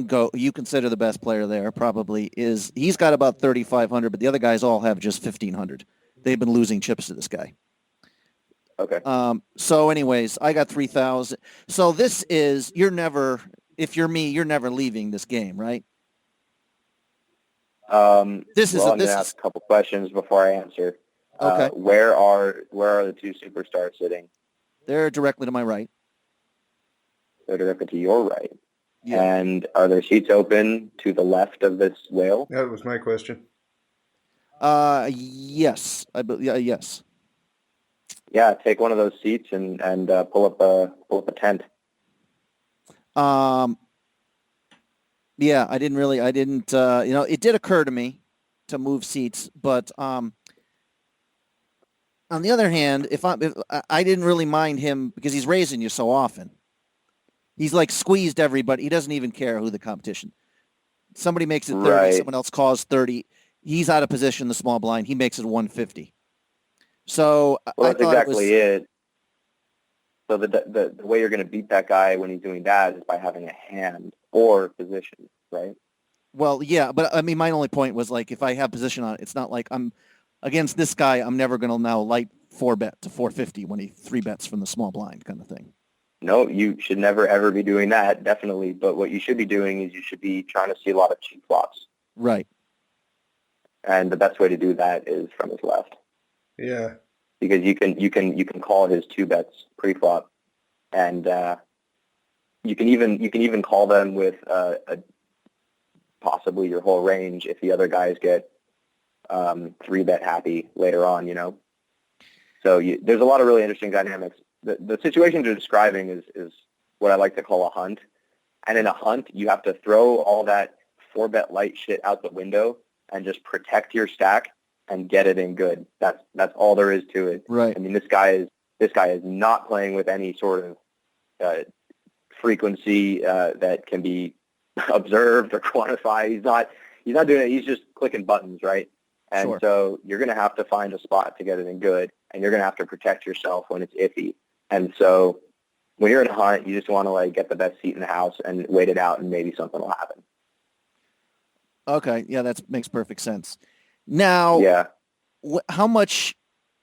go you consider the best player there probably he's got about 3,500, but the other guys all have just 1,500. They've been losing chips to this guy. Okay. So anyways, I got 3,000. So this is, you're never if you're me, you're never leaving this game, right? I'm going to ask a couple questions before I answer. Okay. Where are the two superstars sitting? They're directly to my right. They're directly to your right. Yeah. And are there seats open to the left of this whale? That was my question. Yes. Yes. Yeah, take one of those seats and pull up a tent. Yeah, I didn't, it did occur to me to move seats, but on the other hand, if I didn't really mind him because he's raising you so often. He's like squeezed everybody. He doesn't even care who the competition. Somebody makes it 30, Right. Someone else calls 30. He's out of position, the small blind. He makes it 150. So Well, I that's thought exactly it. So the way you're going to beat that guy when he's doing that is by having a hand or position, right? Well, yeah, but I mean, my only point was like, if I have position on it, it's not like I'm against this guy. I'm never going to now light 4-bet to 450 when he 3-bets from the small blind kind of thing. No, you should never, ever be doing that, definitely. But what you should be doing is you should be trying to see a lot of cheap flops. Right. And the best way to do that is from his left. Yeah. Because you can call his 2-bets pre-flop, and you can even call them with possibly your whole range if the other guys get 3-bet happy later on, you know. So there's a lot of really interesting dynamics. The situation you're describing is what I like to call a hunt. And in a hunt, you have to throw all that 4-bet light shit out the window and just protect your stack and get it in good. That's all there is to it. Right. I mean, this guy is not playing with any sort of frequency that can be observed or quantified. He's not doing it. He's just clicking buttons, right? And Sure. So you're going to have to find a spot to get it in good, and you're going to have to protect yourself when it's iffy. And so when you're in a hunt, you just want to like get the best seat in the house and wait it out, and maybe something will happen. Okay. Yeah, that makes perfect sense. Now, Yeah. How much?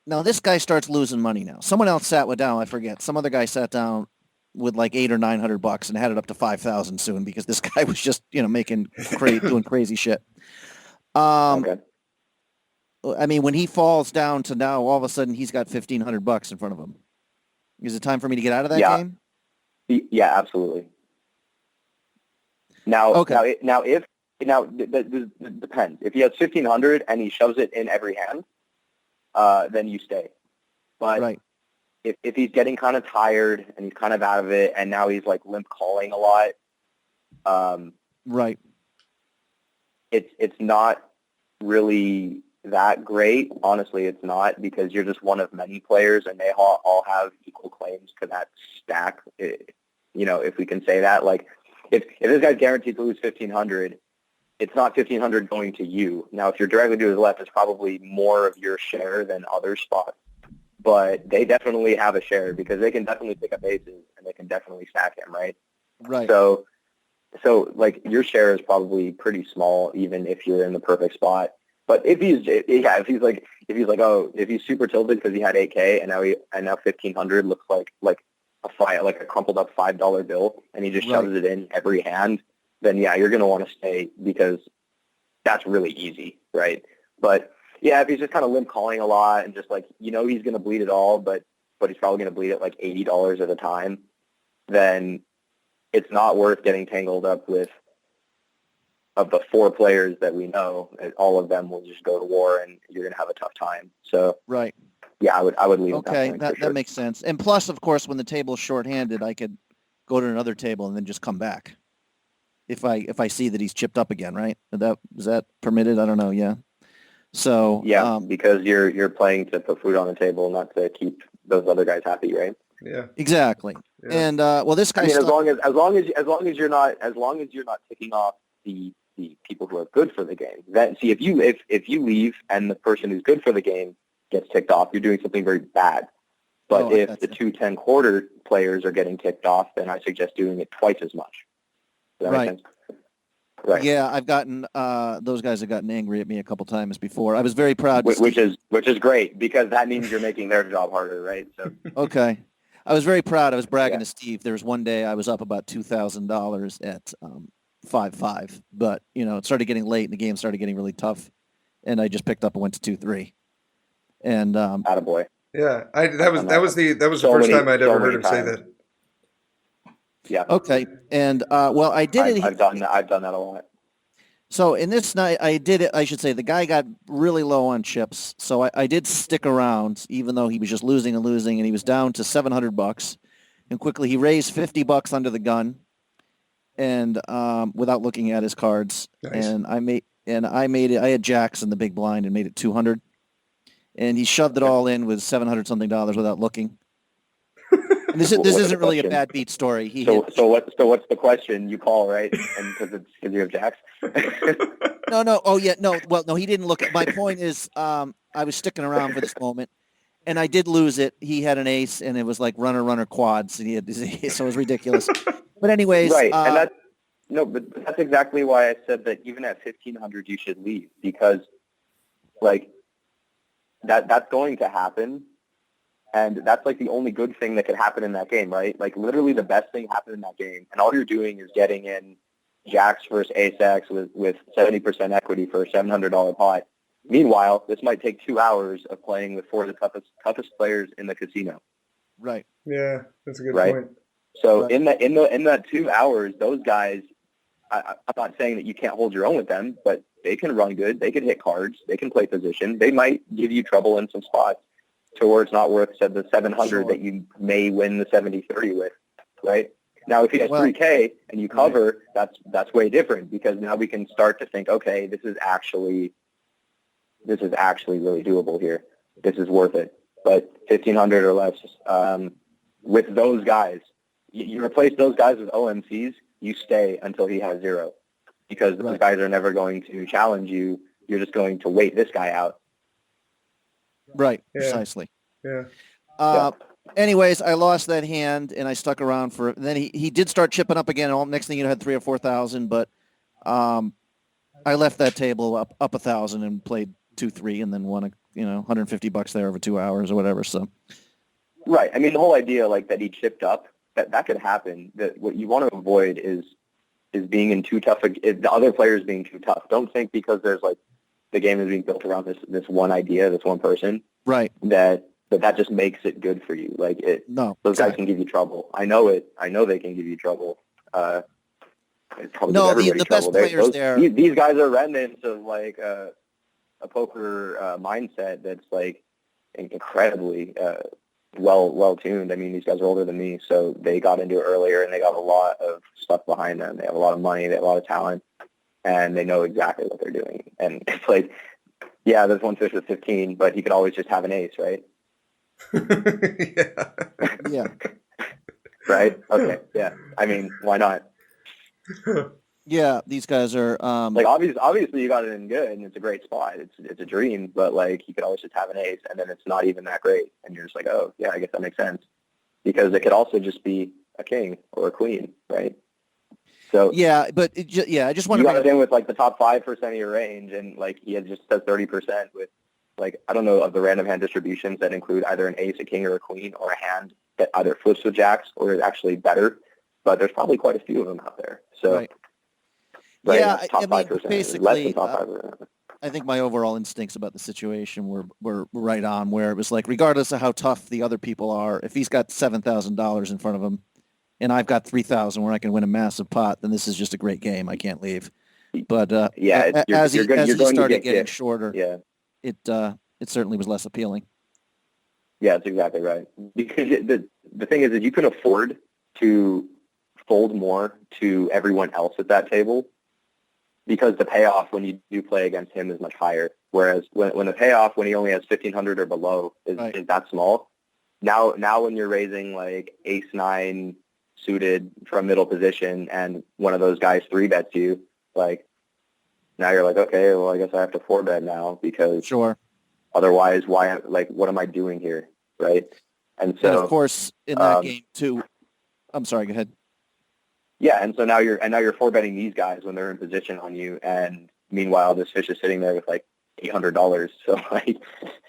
Now this guy starts losing money now. Someone else sat down. I forget. Some other guy sat down with like $800 or $900 and had it up to 5,000 soon because this guy was just doing crazy shit. Okay. I mean, when he falls down to now, all of a sudden he's got $1,500 in front of him. Is it time for me to get out of that game? Yeah, absolutely. Now, okay. It depends. If he has 1,500 and he shoves it in every hand, then you stay. But right. if he's getting kind of tired and he's kind of out of it, and now he's like limp calling a lot, right. It's not really that great. Honestly, it's not, because you're just one of many players, and they all have equal claims to that stack. If we can say that, like if this guy's guaranteed to lose 1,500. It's not 1,500 going to you. Now, if you're directly to his left, it's probably more of your share than other spots. But they definitely have a share because they can definitely pick up aces and they can definitely stack him, right? Right. So like your share is probably pretty small, even if you're in the perfect spot. But if he's super tilted because he had 8K and now 1,500 looks like a crumpled up $5 bill, and he just shoves it in every hand, then yeah, you're going to want to stay because that's really easy, right? But yeah, if he's just kind of limp calling a lot and just like, he's going to bleed it all, but he's probably going to bleed it like $80 at a time, then it's not worth getting tangled up with. Of the 4 players that we know, all of them will just go to war, and you're going to have a tough time. So right. Yeah, I would leave. Okay, at that point, that makes sense. And plus, of course, when the table's shorthanded, I could go to another table and then just come back. If I see that he's chipped up again, right? Is that permitted? I don't know. Yeah. So yeah, because you're playing to put food on the table, not to keep those other guys happy, right? Yeah. Exactly. Yeah. And this guy. I mean, as long as you're not ticking off the people who are good for the game. That if you leave and the person who's good for the game gets ticked off, you're doing something very bad. But if the 2 10-quarter players are getting ticked off, then I suggest doing it twice as much. Does that make sense? Right. Yeah, I've gotten those guys have gotten angry at me a couple times before. I was very proud. Which is great, because that means you're making their job harder, right? So okay. I was very proud. I was bragging Yeah. to Steve. There was one day I was up about $2,000 at 5-5, but it started getting late and the game started getting really tough, and I just picked up and went to 2-3. And Attaboy. Yeah, that was the So first many- time I'd so ever heard many him say times. that. Yeah. okay, and well, I did it. I've done that a lot. So in this night, I did it. I should say the guy got really low on chips, so I did stick around, even though he was just losing and losing, and he was down to $700. And quickly he raised $50 under the gun, and without looking at his cards, Nice. and I made it. I had jacks in the big blind and made it 200, and he shoved it all in with $700 something without looking. And this isn't really a bad beat story. So what's the question? You call, right? And because you have jacks. No. Oh yeah, no. Well, no, he didn't look at. My point is, I was sticking around for this moment, and I did lose it. He had an ace, and it was like runner quads, and he had his ace, so it was ridiculous. But anyways, Right, and but that's exactly why I said that even at 1,500 you should leave, because like that's going to happen. And that's like the only good thing that could happen in that game, right? Like literally the best thing happened in that game. And all you're doing is getting in jacks versus ace-x with 70% equity for a $700 pot. Meanwhile, this might take 2 hours of playing with 4 of the toughest players in the casino. right. Yeah, that's a good Right. point. So Right. in that 2 hours, those guys, I'm not saying that you can't hold your own with them, but they can run good. They can hit cards. They can play position. They might give you trouble in some spots to where it's not worth the 700 Sure. that you may win the 70-30 with, right? Now, if he has Well, 3K and you cover, that's way different, because now we can start to think, okay, this is actually really doable here. This is worth it. But 1,500 or less, with those guys, you replace those guys with OMCs, you stay until he has 0, because those guys are never going to challenge you. You're just going to wait this guy out. Right. Yeah. Precisely. Yeah. Anyways, I lost that hand, and I stuck around for. Then he did start chipping up again. And next thing you know, had 3,000 or 4,000, but I left that table up 1,000 and played 2-3, and then won $150 there over 2 hours or whatever. So. Right. I mean, the whole idea like that he chipped up, that could happen. That what you want to avoid is being in too tough. The other players being too tough. Don't think because there's like the game is being built around this one idea, this one person. Right. That just makes it good for you. Like those guys can give you trouble. I know it. I know they can give you trouble. It probably gives everybody the trouble. best players there. These guys are remnants of like a poker mindset that's like incredibly well tuned. I mean, these guys are older than me, so they got into it earlier, and they got a lot of stuff behind them. They have a lot of money. They have a lot of talent, and they know exactly what they're doing. And it's like, yeah, there's one fish with 15, but you could always just have an ace, right? Yeah. Right? Okay. Yeah. I mean, why not? Yeah, these guys are like obviously you got it in good, and it's a great spot. It's a dream, but like you could always just have an ace, and then it's not even that great, and you're just like, oh yeah, I guess that makes sense, because it could also just be a king or a queen, right? So yeah, but I just want you to got it in with like the top 5% of your range, and like he had just said 30% with like, I don't know of the random hand distributions that include either an ace, a king, or a queen, or a hand that either flips with jacks or is actually better, but there's probably quite a few of them out there. So. Right. Right, yeah, top I mean, 5%, basically, less than top 5%. I think my overall instincts about the situation were right on, where it was like, regardless of how tough the other people are, if he's got $7,000 in front of him and I've got 3,000 where I can win a massive pot, then this is just a great game. I can't leave. But as he started getting shorter, it certainly was less appealing. Yeah, that's exactly right. Because the thing is that you can afford to fold more to everyone else at that table, because the payoff when you do play against him is much higher. Whereas when the payoff when he only has 1,500 or below is that small, now when you're raising like ace-9 suited from middle position and one of those guys 3-bets you, like now you're like, okay, well I guess I have to 4-bet now, because otherwise what am I doing here, right? And so of course in that game too. I'm sorry, go ahead. Yeah, and so now you're 4-betting these guys when they're in position on you, and meanwhile this fish is sitting there with like $800. So like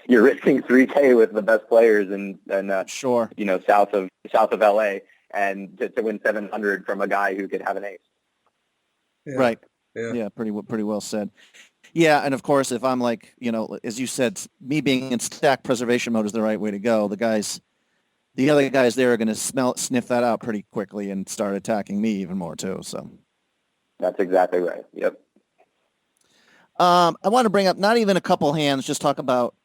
you're risking 3K with the best players and Sure. south of LA, and to win 700 from a guy who could have an ace. Yeah. Right. Yeah. Yeah. Pretty well said. Yeah. And of course, if I'm like, as you said, me being in stack preservation mode is the right way to go. The other guys there are going to sniff that out pretty quickly and start attacking me even more too. So That's exactly right. Yep. I want to bring up not even a couple hands, just talk about,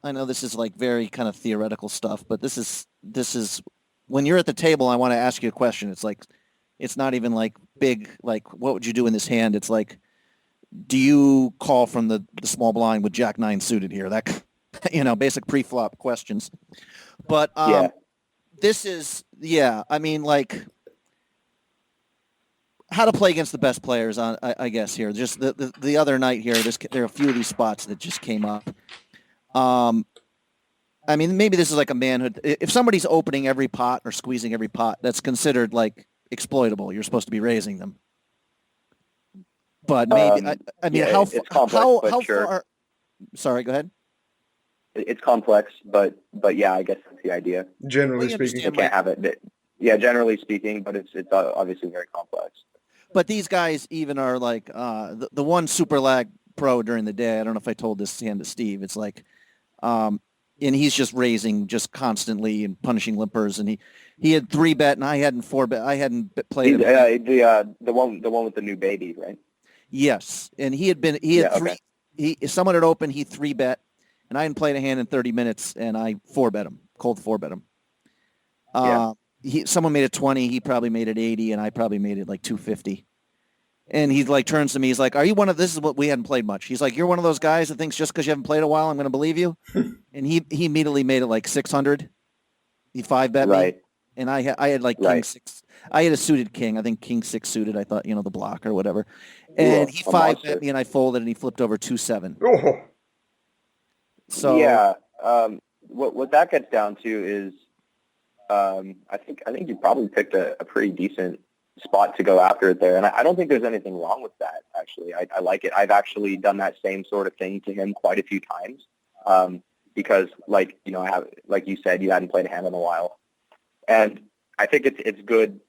I know this is like very kind of theoretical stuff, but this is when you're at the table, I want to ask you a question. It's like, it's not even like big, like what would you do in this hand? It's like, do you call from the small blind with Jack 9 suited here? That, basic pre-flop questions. But this is, I mean, like, how to play against the best players on, I guess here. Just the other night here, there are a few of these spots that just came up. I mean, maybe this is like a manhood. If somebody's opening every pot or squeezing every pot, that's considered like exploitable. You're supposed to be raising them. But maybe how sure. far? Sorry, go ahead. It's complex, but yeah, I guess that's the idea. Generally speaking, you can't have it. Yeah, generally speaking, but it's obviously very complex. But these guys even are like the one super lag pro during the day. I don't know if I told this hand to Steve. It's like, and he's just raising just constantly and punishing limpers. And he had 3-bet and I hadn't 4-bet. I hadn't played the one with the new baby, right? Yes, and he had three. Okay. Someone had opened. He 3-bet, and I hadn't played a hand in 30 minutes, and I 4-bet him, cold 4-bet him. Someone made it 20. He probably made it 80, and I probably made it like 250. And he like turns to me. He's like, "Are you one of?" This is what we hadn't played much. He's like, "You're one of those guys that thinks just because you haven't played a while, I'm going to believe you." And he immediately made it like 600. He 5-bet me, and I had like king 6. I had a suited king. I think king 6 suited. I thought the block or whatever. And he 5-bet me, and I folded, and he flipped over 2-7. Oh. So yeah, what that gets down to is, I think you probably picked a pretty decent spot to go after it there, and I don't think there's anything wrong with that. Actually, I like it. I've actually done that same sort of thing to him quite a few times, because like you said, you hadn't played a hand in a while, and I think it's good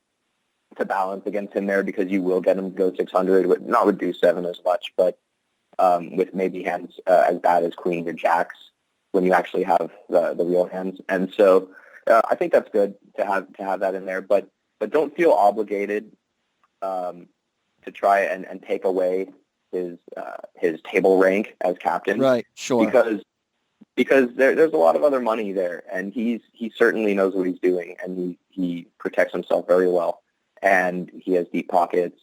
to balance against him there because you will get him to go 600, not with deuce 7 as much, but with maybe hands as bad as queen or jacks when you actually have the real hands. And so I think that's good to have that in there, but don't feel obligated to try and take away his table rank as captain. Right, sure. Because there's a lot of other money there, and he certainly knows what he's doing, and he protects himself very well. And he has deep pockets,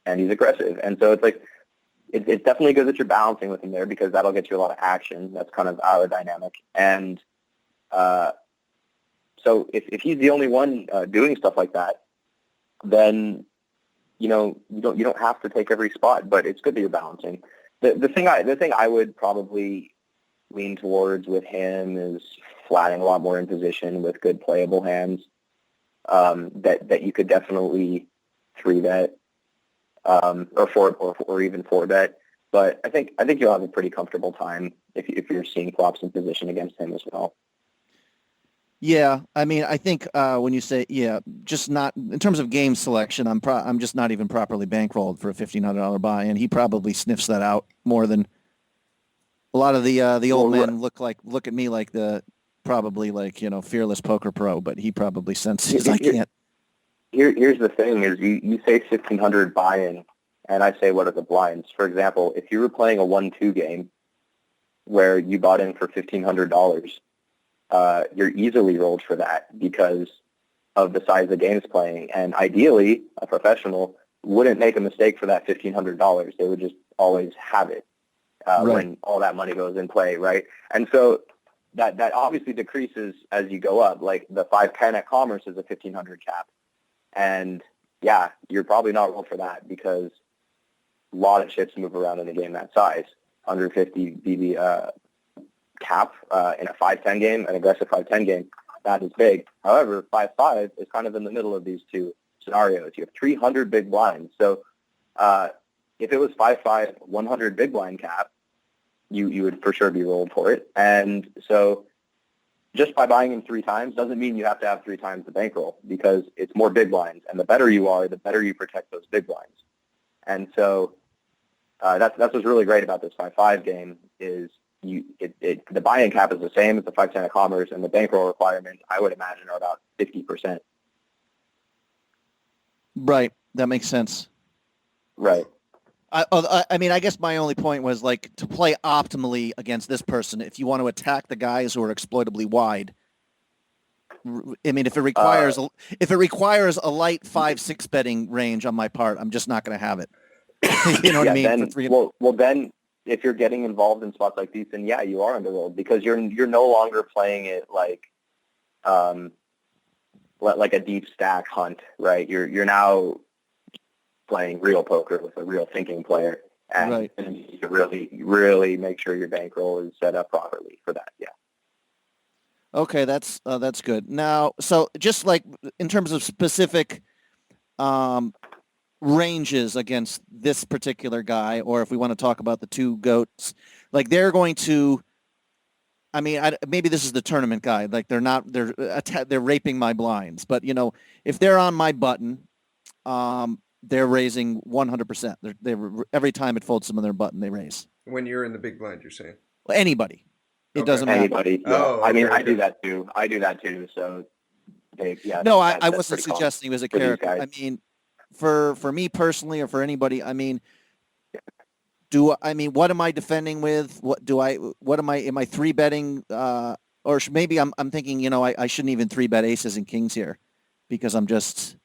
and he's aggressive. And so it's like, it's definitely good that you're balancing with him there because that'll get you a lot of action. That's kind of our dynamic. And so if he's the only one doing stuff like that, then you don't have to take every spot. But it's good that you're balancing. The thing I would probably lean towards with him is flatting a lot more in position with good playable hands. That you could definitely 3-bet or even 4-bet, but I think you'll have a pretty comfortable time if you're seeing flops in position against him as well. Yeah, I mean, I think when you say just not in terms of game selection, I'm just not even properly bankrolled for a $1,500 buy, and he probably sniffs that out more than a lot of the old men look at me like probably like fearless poker pro, but he probably senses I can't. Here's the thing: is you say 1,500 buy-in, and I say what are the blinds? For example, if you were playing a 1-2 game where you bought in for $1,500, you're easily rolled for that because of the size the game is playing. And ideally, a professional wouldn't make a mistake for that $1,500. They would just always have it when all that money goes in play, right? And so that obviously decreases as you go up. Like the 5-10 at Commerce is a 1,500 cap. And yeah, you're probably not rolled for that because a lot of chips move around in a game that size. 150 BB cap in a 5-10 game, an aggressive 5-10 game, that is big. However, 5-5 is kind of in the middle of these two scenarios. You have 300 big blinds. So if it was 5-5, 100 big blind cap, you would for sure be rolled for it. And so just by buying him 3 times doesn't mean you have to have 3 times the bankroll, because it's more big blinds, and the better you are, the better you protect those big blinds. And so that's what's really great about this 5-5 game is the buy-in cap is the same as the 5-10 of commerce, and the bankroll requirements, I would imagine, are about 50%. Right. That makes sense. Right. I mean, I guess my only point was like to play optimally against this person. If you want to attack the guys who are exploitably wide, I mean, if it requires a light 5-6 betting range on my part, I'm just not going to have it. You know what I mean? Then, well, then if you're getting involved in spots like these, then yeah, you are underrolled, because you're no longer playing it like a deep stack hunt, right? You're now playing real poker with a real thinking player, and you need to really make sure your bankroll is set up properly for that. Yeah. Okay, that's good. Now, so just like in terms of specific ranges against this particular guy, or if we want to talk about the 2 goats, like they're going to, I mean, maybe this is the tournament guy. Like they're raping my blinds, but you know, if they're on my button, they're raising 100%. They're every time it folds some of their button, they raise. When you're in the big blind, you're saying? Well, anybody. It doesn't matter. Anybody. Yeah. Oh, okay, I mean, I do that too. So, no, I wasn't suggesting he was a character. I mean, for me personally, or for anybody, I mean, what am I defending with? Am I 3-betting? Or maybe I'm thinking, you know, I shouldn't even 3-bet aces and kings here, because I'm just.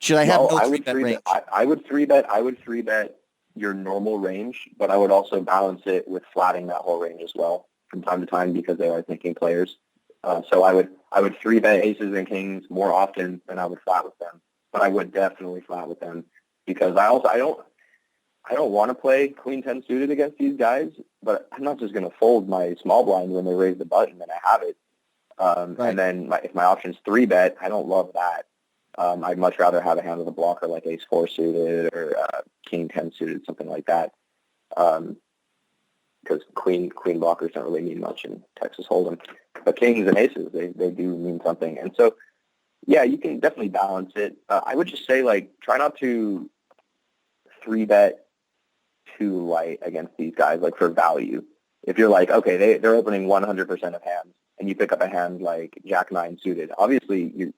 Should I have no 3-bet range? I would 3-bet your normal range, but I would also balance it with flatting that whole range as well from time to time, because they are thinking players. So I would 3-bet aces and kings more often than I would flat with them, but I would definitely flat with them, because I don't want to play queen 10 suited against these guys, but I'm not just going to fold my small blind when they raise the button and I have it. And then if my option's 3-bet, I don't love that. I'd much rather have a hand with a blocker like ace 4 suited or king 10 suited, something like that. Because queen blockers don't really mean much in Texas Hold'em. But kings and aces, they do mean something. And so, yeah, you can definitely balance it. I would just say, like, try not to 3-bet too light against these guys, like, for value. If you're like, okay, they're opening 100% of hands, and you pick up a hand like Jack 9 suited, obviously,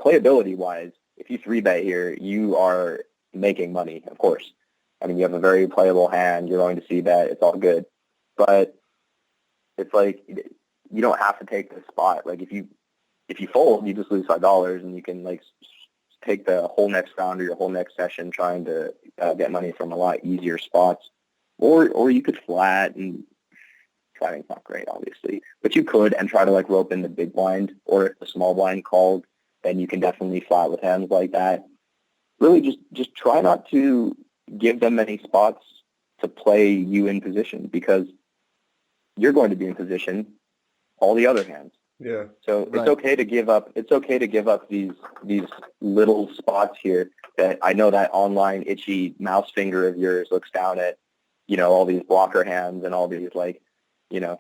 playability-wise, if you 3-bet here, you are making money, of course. I mean, you have a very playable hand. You're going to see bet. It's all good. But it's like you don't have to take the spot. Like, if you fold, you just lose $5, and you can, like, take the whole next round or your whole next session trying to get money from a lot easier spots. Or you could flat, and flatting's not great, obviously. But you could, and try to, like, rope in the big blind, or if the small blind called, then you can definitely flat with hands like that. Really just try not to give them many spots to play you in position, because you're going to be in position all the other hands. Yeah. So it's okay to give up. It's okay to give up these little spots here that I know that online itchy mouse finger of yours looks down at, you know, all these blocker hands and all these, like, you know,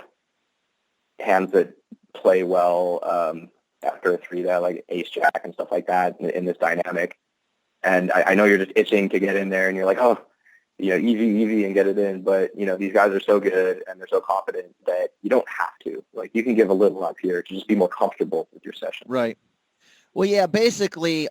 hands that play well after a 3-bet, like ace jack and stuff like that in this dynamic. And I know you're just itching to get in there, and you're like, oh, you know, easy and get it in. But, you know, these guys are so good and they're so confident that you don't have to. Like, you can give a little up here to just be more comfortable with your session. Right. Well, yeah, basically,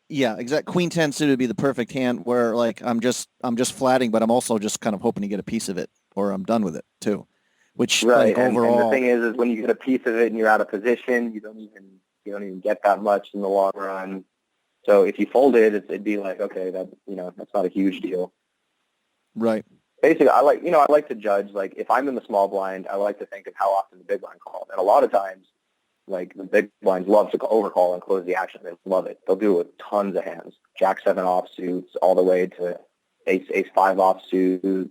exactly. Queen 10 suited would be the perfect hand where, like, I'm just flatting, but I'm also just kind of hoping to get a piece of it, or I'm done with it too. Which, right. Like, overall, and the thing is when you get a piece of it and you're out of position, you don't even get that much in the long run. So if you fold it, it'd be like, okay, that's not a huge deal. Right. Basically, I like to judge, like, if I'm in the small blind, I like to think of how often the big blind calls. And a lot of times, like, the big blinds love to overcall and close the action. They love it. They'll do it with tons of hands. Jack 7 offsuits all the way to ace 5 offsuit,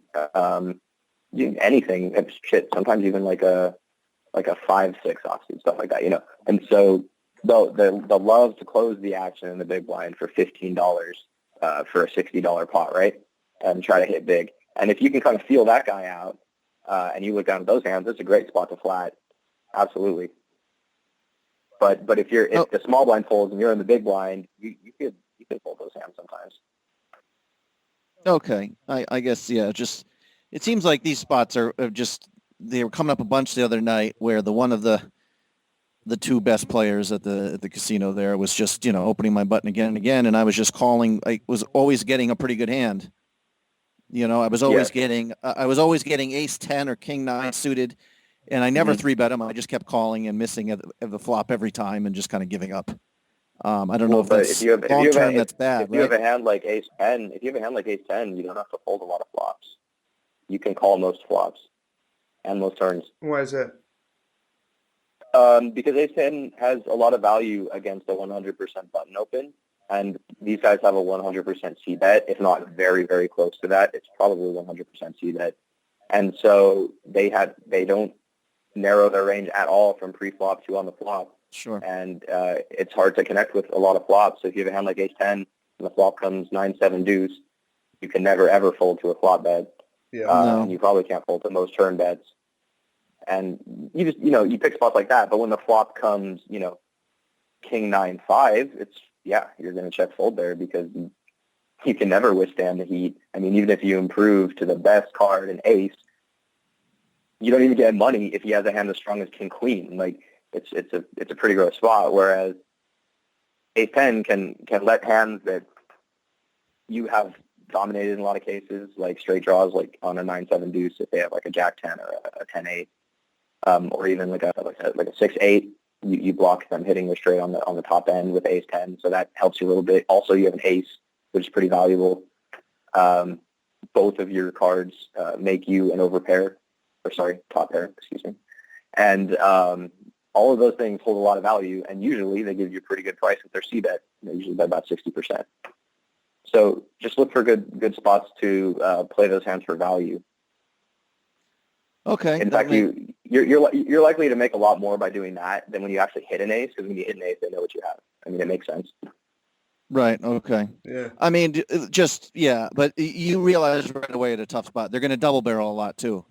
anything. Shit, sometimes even like a 5-6 offsuit, stuff like that, you know. And so they'll love to close the action in the big blind for $15 for a $60 pot, right? And try to hit big. And if you can kind of feel that guy out, and you look down at those hands, it's a great spot to flat. Absolutely. But if the small blind folds and you're in the big blind, you could fold those hands sometimes. Okay. I guess, yeah, just, it seems like these spots are just, they were coming up a bunch the other night where one of the two best players at the casino there was just, opening my button again and again. And I was just calling. I was always getting a pretty good hand. I was always getting ace 10 or king 9 suited, and I never 3-bet them. I just kept calling and missing at the flop every time and just kind of giving up. I don't know if that's long term. That's bad. If you have a hand like ace 10, you don't have to fold a lot of flops. You can call most flops and most turns. Why is that? Because ace 10 has a lot of value against a 100% button open, and these guys have a 100% c-bet, if not very, very close to that. It's probably 100% c-bet. And so they don't narrow their range at all from pre-flop to on the flop. Sure. And it's hard to connect with a lot of flops. So if you have a hand like ace 10 and the flop comes 9-7 deuce, you can never, ever fold to a flop bet. Yeah. And you probably can't fold to most turn bets. And you just, you pick spots like that. But when the flop comes, king 9-5, you're going to check fold there because you can never withstand the heat. I mean, even if you improve to the best card, an ace, you don't even get money if he has a hand as strong as king queen. Like, it's a pretty gross spot. Whereas ace 10 can let hands that you have dominated in a lot of cases, like straight draws, like on a 9-7 deuce, if they have like a jack 10 or a 10-8, or even like a 6-8, you block them hitting the straight on the top end with ace 10, so that helps you a little bit. Also, you have an ace, which is pretty valuable. Both of your cards make you an overpair, top pair, excuse me, and all of those things hold a lot of value, and usually they give you a pretty good price with their c-bet. They usually bet about 60%. So just look for good spots to play those hands for value. Okay. In fact, you're likely to make a lot more by doing that than when you actually hit an ace, because when you hit an ace, they know what you have. I mean, it makes sense. Right. Okay. Yeah. I mean, but you realize right away at a tough spot, they're going to double barrel a lot too.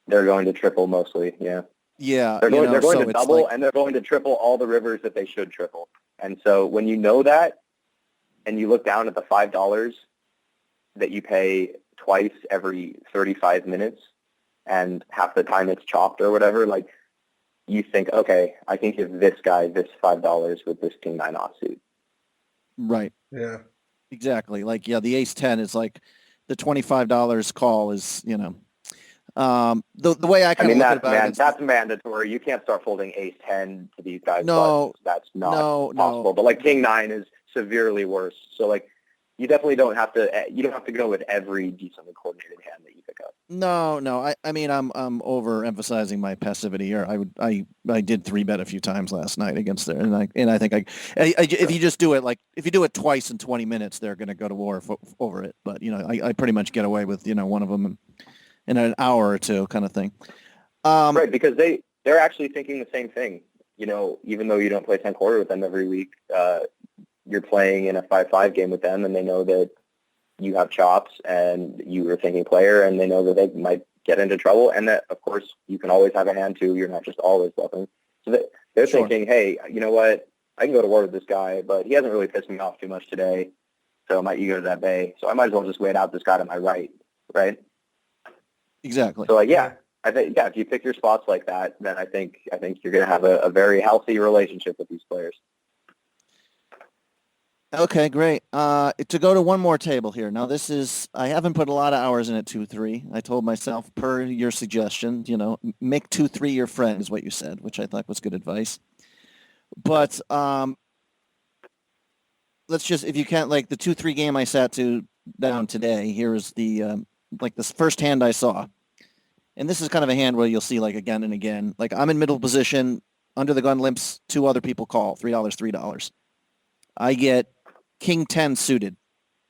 They're going to triple mostly. Yeah. Yeah. They're going to double, and they're going to triple all the rivers that they should triple. And so when you know that, and you look down at the $5 that you pay twice every 35 minutes, and half the time it's chopped or whatever, like, you think, okay, I can give this guy this $5 with this king 9 offsuit. Right. Yeah. Exactly. Like, yeah, the ace 10 is like the $25 call is, the way I kind of look at it. That's mandatory. You can't start folding ace 10 to these guys. No, that's not possible. No. But like king 9 is severely worse. So like, you definitely don't have to go with every decently coordinated hand that you pick up. No. I mean, I'm overemphasizing my passivity here. I did 3-bet a few times last night against there, and I think if you just do it, like if you do it twice in 20 minutes, they're going to go to war over it. But I pretty much get away with one of them in an hour or two, kind of thing. Right, because they're actually thinking the same thing. Even though you don't play 10 quarter with them every week, you're playing in a 5-5 game with them, and they know that you have chops and you are a thinking player, and they know that they might get into trouble, and that, of course, you can always have a hand too. You're not just always bluffing. So they're Sure. thinking, hey, you know what? I can go to war with this guy, but he hasn't really pissed me off too much today, so my ego's at bay. So I might as well just wait out this guy to my right? Exactly. So, I think, if you pick your spots like that, then I think you're going to have a very healthy relationship with these players. Okay, great. To go to one more table here. Now, I haven't put a lot of hours in at 2-3. I told myself, per your suggestion, make 2-3 your friend is what you said, which I thought was good advice. But let's just, if you can't, like the 2-3 game I sat down today, here's the, this first hand I saw. And this is kind of a hand where you'll see like again and again, like I'm in middle position, under the gun limps, 2 other people call, $3. I get king 10 suited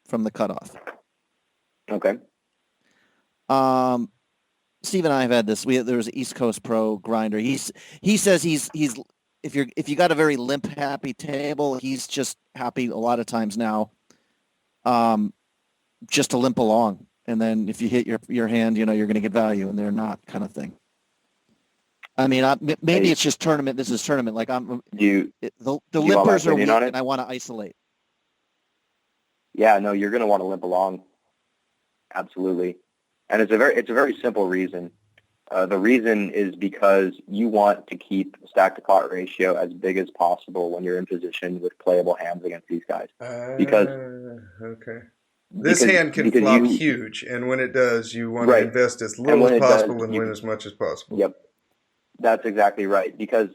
from the cutoff. Okay. Steve and I have had this. There was an East Coast pro grinder. He says he's if you got a very limp happy table, he's just happy a lot of times now, just to limp along. and then if you hit your hand, you're going to get value, and they're not, kind of thing. I mean, maybe it's just tournament. This is tournament. Like the limpers are weak, and I want to isolate. Yeah, no, you're going to want to limp along. Absolutely, and it's a very simple reason. The reason is because you want to keep stack to pot ratio as big as possible when you're in position with playable hands against these guys. This hand can flop huge, and when it does, you want to invest as little as possible and win as much as possible. Yep, that's exactly right. Because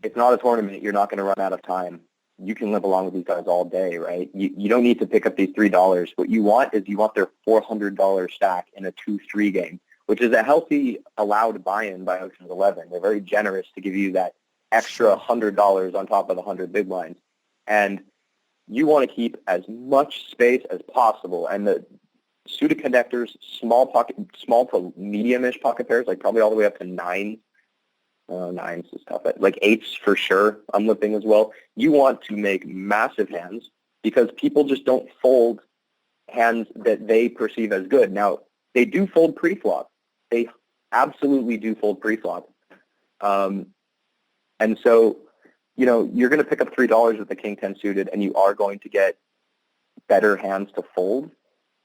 it's not a tournament, you're not going to run out of time. You can limp along with these guys all day, right? You don't need to pick up these $3. What you want is their $400 stack in a 2-3 game, which is a healthy allowed buy-in by Ocean's 11. They're very generous to give you that extra $100 on top of the 100 big blinds. And you want to keep as much space as possible. And the suited connectors, small to medium-ish pocket pairs, like probably all the way up to 9s. Nines is tough. Like 8s for sure, I'm limping as well. You want to make massive hands because people just don't fold hands that they perceive as good. Now, they do fold pre-flop. They absolutely do fold pre-flop. And so, you're going to pick up $3 with the King 10 suited, and you are going to get better hands to fold.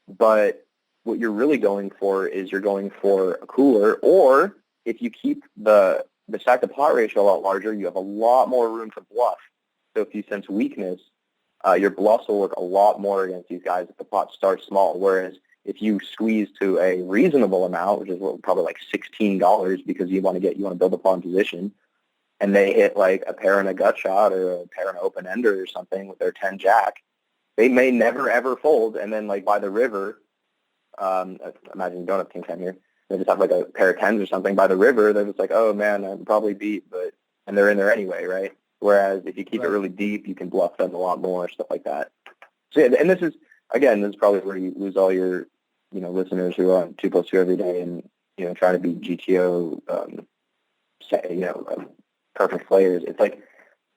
But what you're really going for is you're going for a cooler, or if you keep the stack to pot ratio a lot larger, you have a lot more room to bluff. So if you sense weakness, your bluffs will work a lot more against these guys if the pot starts small. Whereas if you squeeze to a reasonable amount, which is probably like $16 because you want to build a pawn position, and they hit like a pair and a gut shot or a pair and an open ender or something with their 10 jack, they may never ever fold. And then like by the river, imagine you don't have King 10 here. They just have like a pair of 10s or something by the river. They're just like, oh man, I'm probably beat, and they're in there anyway, right? Whereas if you keep it really deep, you can bluff them a lot more, stuff like that. So yeah, and this is probably where you lose all your, listeners who are on 2+2 every day and, trying to be GTO, perfect players. It's like,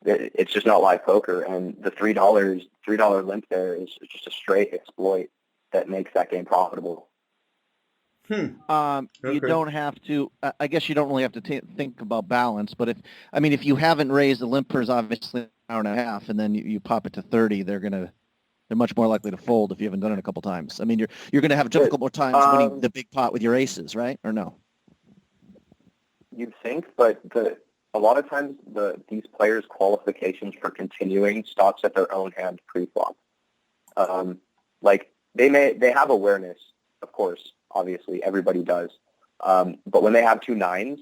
it's just not live poker. And the $3 limp there is just a straight exploit that makes that game profitable. You don't have to. I guess you don't really have to think about balance. But if you haven't raised the limpers, obviously an hour and a half, and then you pop it to 30, they're much more likely to fold if you haven't done it a couple times. I mean, you're going to have difficult more times winning the big pot with your aces, right? Or no? You'd think, but a lot of times these players' qualifications for continuing stops at their own hand pre-flop. Like they have awareness, of course. Obviously, everybody does. But when they have 2 9s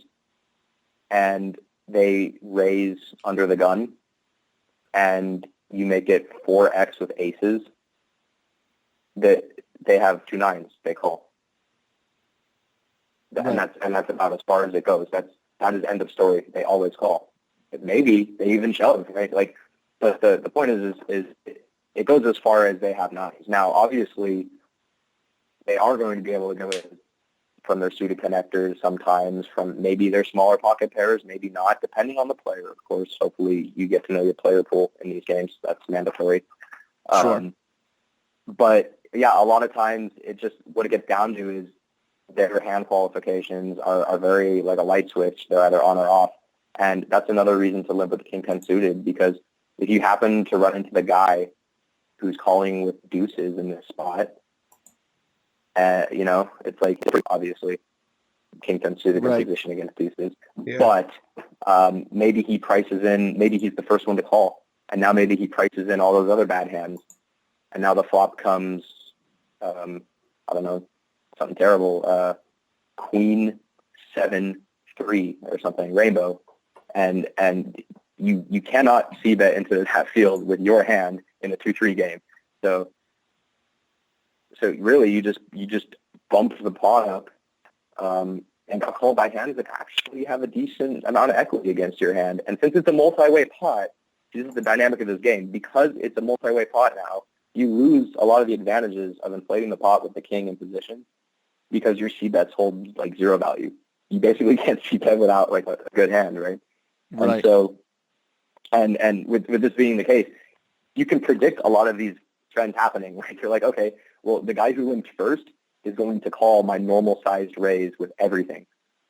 and they raise under the gun and you make it 4x with aces, that they have 2 9s, they call. Right. And that's about as far as it goes. That is end of story. They always call. Maybe they even shove, right? Like, but the point is it goes as far as they have 9s. Now, obviously, they are going to be able to go in from their suited connectors sometimes, from maybe their smaller pocket pairs, maybe not, depending on the player, of course. Hopefully you get to know your player pool in these games. That's mandatory. Sure. But, yeah, a lot of times what it gets down to is their hand qualifications are very like a light switch. They're either on or off. And that's another reason to limp with the King 10 suited, because if you happen to run into the guy who's calling with deuces in this spot, it's like, obviously, King 10 suited in position against deuces. Yeah. But maybe he prices in, maybe he's the first one to call, and now maybe he prices in all those other bad hands, and now the flop comes, I don't know, something terrible, Queen 7-3 or something, rainbow, and you cannot c-bet into that field with your hand in a 2-3 game. So really, you just bump the pot up and got called by hands that actually have a decent amount of equity against your hand. And since it's a multi-way pot, this is the dynamic of this game. Because it's a multi-way pot now, you lose a lot of the advantages of inflating the pot with the king in position because your c-bets hold like zero value. You basically can't c-bet without like a good hand, right? Right. And so, and with this being the case, you can predict a lot of these trends happening. Right? You're like, okay, well, the guy who limped first, is going to call my normal sized raise with everything.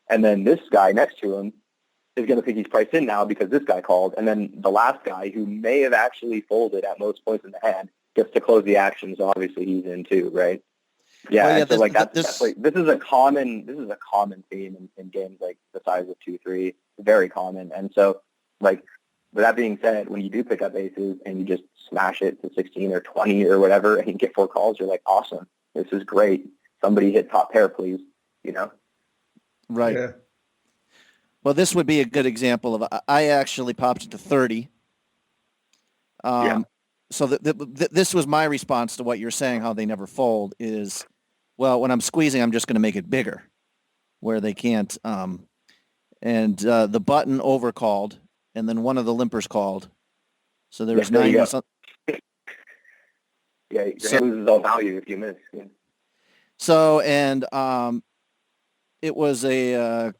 And then this guy next to him is going to think he's priced in now because this guy called. And then the last guy, who may have actually folded at most points in the hand, gets to close the action. So obviously he's in too, right? Yeah. Well, yeah, so like this is a common theme in games like the size of 2-3, very common. And so, like, with that being said, when you do pick up aces and you just smash it to 16 or 20 or whatever, and you get 4 calls, you're like, awesome, this is great. Somebody hit top pair, please. You know? Right. Yeah. Well, this would be a good example of, I actually popped it to 30. So this was my response to what you're saying, how they never fold is, well, when I'm squeezing, I'm just going to make it bigger where they can't. And the button overcalled, and then one of the limpers called. So there was 90 something. Yeah, your hand loses all value if you miss. Yeah. So, and it was a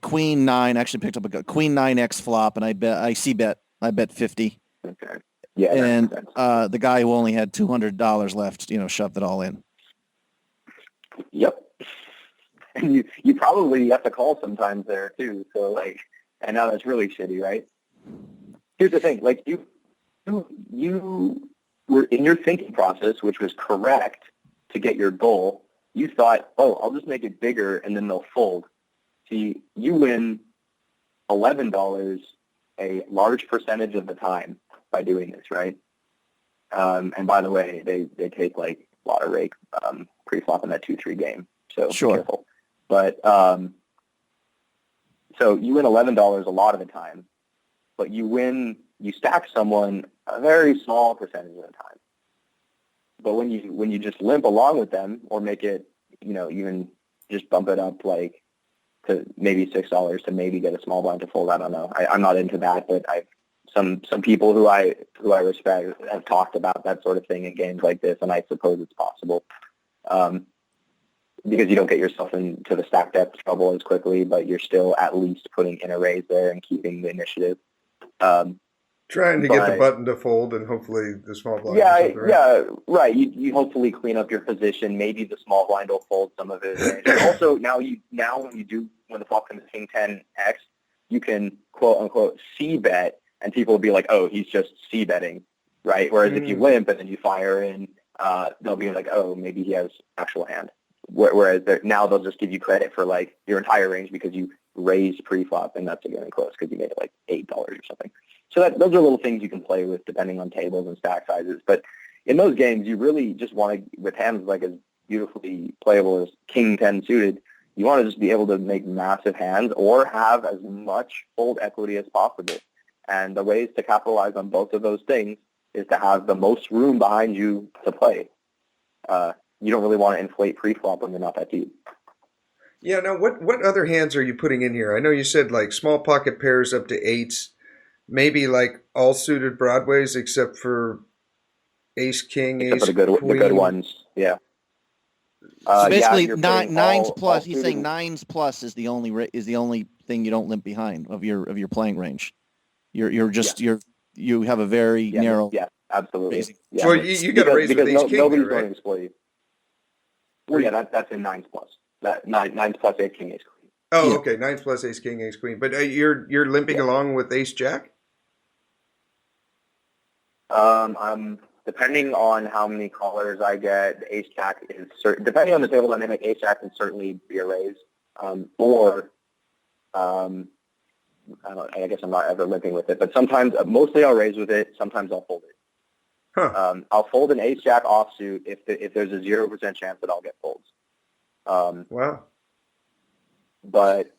queen 9, actually picked up a queen 9X flop, and I bet 50. Okay. Yeah. And the guy who only had $200 left, shoved it all in. Yep. And you probably have to call sometimes there too. So like, and now that's really shitty, right? Here's the thing, like you were in your thinking process, which was correct to get your goal. You thought, oh, I'll just make it bigger and then they'll fold. See, you win $11 a large percentage of the time by doing this, right? And by the way, they take like a lot of rake pre-flop in that 2-3 game. So sure. Be careful. But so you win $11 a lot of the time, but you stack someone a very small percentage of the time. But when you just limp along with them or make it, even just bump it up like to maybe $6 to maybe get a small blind to fold, I don't know. I'm not into that, but some people who I respect have talked about that sort of thing in games like this, and I suppose it's possible. Because you don't get yourself into the stack depth trouble as quickly, but you're still at least putting in a raise there and keeping the initiative. Trying to get the button to fold and hopefully the small blind. Yeah, right. You hopefully clean up your position. Maybe the small blind will fold some of it. And also, when the flop comes to king 10x, you can quote unquote c bet, and people will be like, oh, he's just c betting, right? Whereas if you limp and then you fire in, they'll be like, oh, maybe he has actual hand. Whereas now they'll just give you credit for like your entire range because you raised pre-flop, and that's again close because you made it like $8 or something. So those are little things you can play with depending on tables and stack sizes. But in those games, you really just want to, with hands like as beautifully playable as king 10 suited, you want to just be able to make massive hands or have as much fold equity as possible. And the ways to capitalize on both of those things is to have the most room behind you to play. You don't really want to inflate pre-flop when you're not that deep. Yeah, now what other hands are you putting in here? I know you said like small pocket pairs up to 8s, maybe like all suited broadways except for ace king, Except ace for the good ones, yeah. So basically, yeah, nines plus. He's saying suited. 9s plus is the only thing you don't limp behind of your playing range. You have a very narrow. Yeah, absolutely. Yeah. Well, you got to raise with ace king, nobody's there, right? going to exploit. Well, yeah, that's in 9s plus. That 9s plus ace king ace queen. Oh, yeah. Okay, 9s plus ace king ace queen. But you're limping along with ace jack. I'm depending on how many callers I get. Ace jack is depending on the table dynamic. Ace jack can certainly be a raise, or I guess I'm not ever limping with it. But sometimes, mostly I'll raise with it. Sometimes I'll fold it. Huh. I'll fold an ace jack offsuit if there's a 0% chance that I'll get folds. Wow. But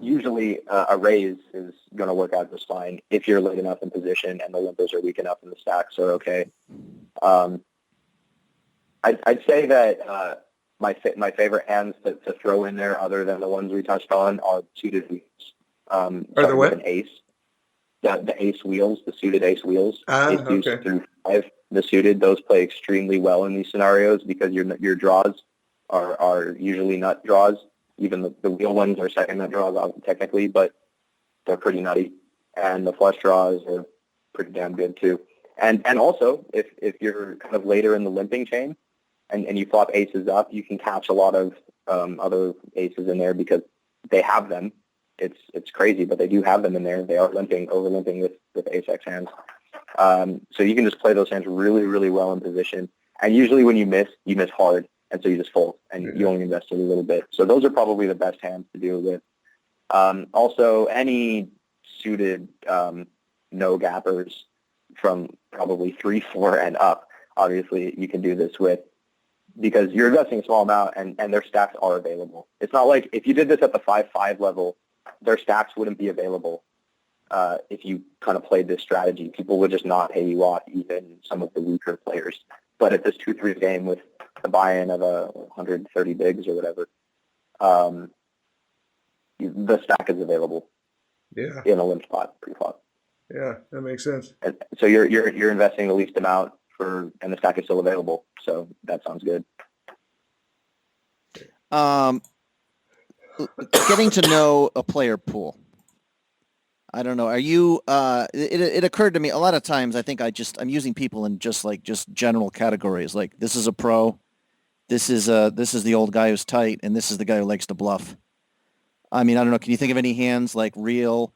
usually a raise is going to work out just fine if you're late enough in position and the limpers are weak enough and the stacks are okay. I'd say that my favorite hands to throw in there, other than the ones we touched on, are suited wheels. Are the what? An ace. The ace wheels, the suited ace wheels. Ace deuce through 5, the suited, those play extremely well in these scenarios because your draws are usually nut draws. Even the wheel ones are second nut draws technically, but they're pretty nutty. And the flush draws are pretty damn good too. And also, if you're kind of later in the limping chain, and you flop aces up, you can catch a lot of other aces in there because they have them. It's crazy, but they do have them in there. They are over limping with ace-x hands. So you can just play those hands really, really well in position. And usually when you miss hard, and so you just fold, and you only invest a little bit. So those are probably the best hands to deal with. Also, any suited no-gappers from probably 3-4 and up, obviously you can do this with, because you're investing a small amount, and their stacks are available. It's not like if you did this at the 5-5 level, their stacks wouldn't be available. If you kind of played this strategy, people would just not pay you off, even some of the weaker players. But at this 2-3 game with the buy-in of 130 bigs or whatever, the stack is available. Yeah. In a limp spot, pre-flop. Yeah, that makes sense. And so you're investing the least amount and the stack is still available. So that sounds good. Getting to know a player pool. I don't know. Are you? It occurred to me a lot of times. I think I'm using people in just general categories. Like, this is a pro, this is the old guy who's tight, and this is the guy who likes to bluff. I mean, I don't know. Can you think of any hands like real?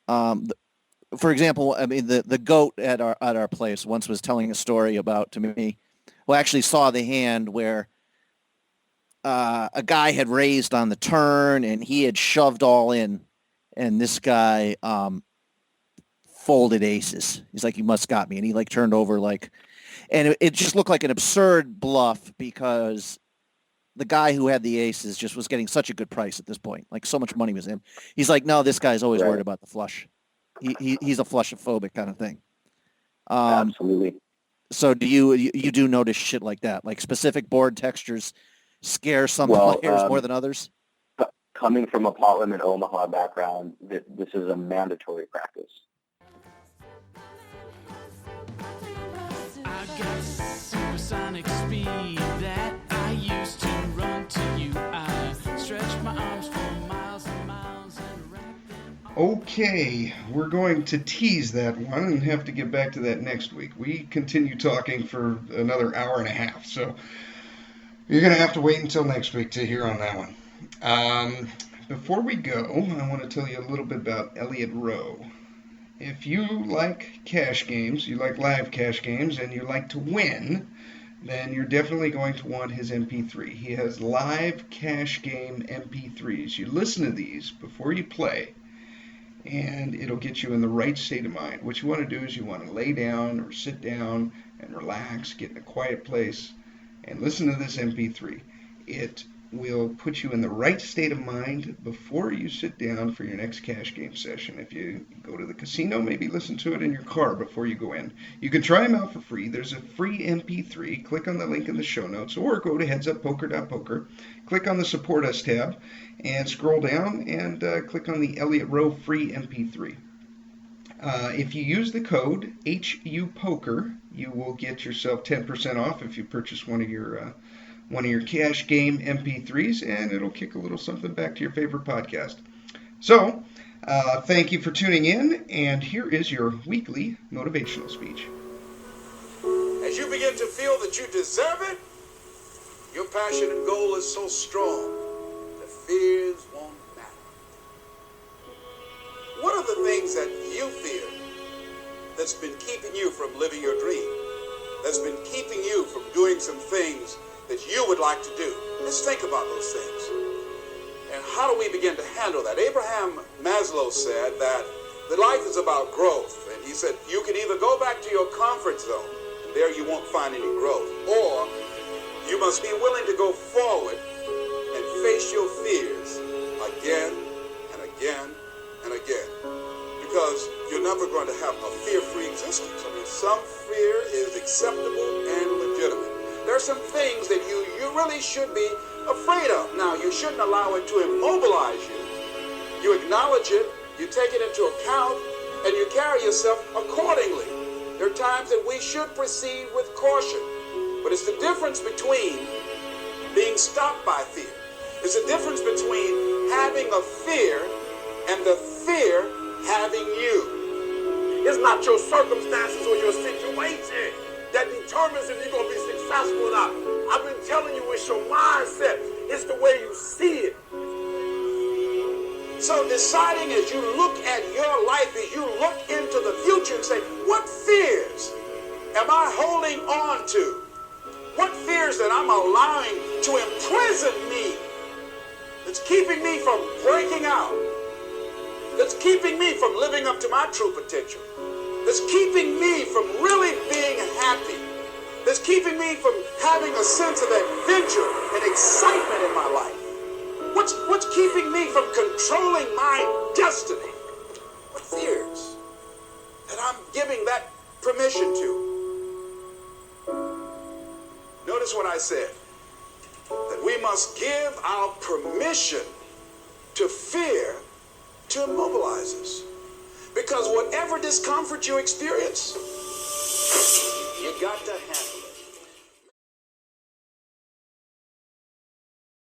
For example, I mean, the goat at our place once was telling a story about to me, who actually saw the hand where a guy had raised on the turn and he had shoved all in. And this guy folded aces. He's like, "You must got me." And he turned over and it just looked like an absurd bluff because the guy who had the aces just was getting such a good price at this point. Like, so much money was in. He's like, "No, this guy's always worried about the flush. He's a flushophobic kind of thing." Absolutely. So do you do notice shit like that? Like, specific board textures scare some players more than others? Coming from a pot limit Omaha background, this is a mandatory practice. I got supersonic speed that I used to run to you. I stretch my arms for miles and miles and wrap them. Okay, we're going to tease that one and have to get back to that next week. We continue talking for another hour and a half, so you're going to have to wait until next week to hear on that one. Before we go, I want to tell you a little bit about Elliot Rowe. If you like cash games, you like live cash games, and you like to win, then you're definitely going to want his MP3. He has live cash game MP3s. You listen to these before you play, and it'll get you in the right state of mind. What you want to do is you want to lay down or sit down and relax, get in a quiet place, and listen to this MP3. It will put you in the right state of mind before you sit down for your next cash game session. If you go to the casino, maybe listen to it in your car before you go in. You can try them out for free. There's a free MP3. Click on the link in the show notes, or go to HeadsUpPoker.Poker. Click on the Support Us tab and scroll down and click on the Elliot Rowe free MP3. If you use the code HUPOKER, you will get yourself 10% off if you purchase one of your cash game MP3s, and it'll kick a little something back to your favorite podcast. So, thank you for tuning in, and here is your weekly motivational speech. As you begin to feel that you deserve it, your passion and goal is so strong, the fears won't matter. What are the things that you fear that's been keeping you from living your dream, that's been keeping you from doing some things that you would like to do? Let's think about those things. And how do we begin to handle that? Abraham Maslow said that the life is about growth. And he said, you can either go back to your comfort zone, and there you won't find any growth, or you must be willing to go forward and face your fears again and again and again. Because you're never going to have a fear-free existence. I mean, some fear is acceptable and legitimate. There are some things that you really should be afraid of. Now, you shouldn't allow it to immobilize you. You acknowledge it, you take it into account, and you carry yourself accordingly. There are times that we should proceed with caution. But it's the difference between being stopped by fear. It's the difference between having a fear and the fear having you. It's not your circumstances or your situation that determines if you're going to be successful or not. I've been telling you, it's your mindset. It's the way you see it. So deciding as you look at your life, as you look into the future and say, what fears am I holding on to? What fears that I'm allowing to imprison me, that's keeping me from breaking out, that's keeping me from living up to my true potential, that's keeping me from really being happy, that's keeping me from having a sense of adventure and excitement in my life? What's keeping me from controlling my destiny? What fears that I'm giving that permission to? Notice what I said, that we must give our permission to fear to immobilize us. Because whatever discomfort you experience, you got to handle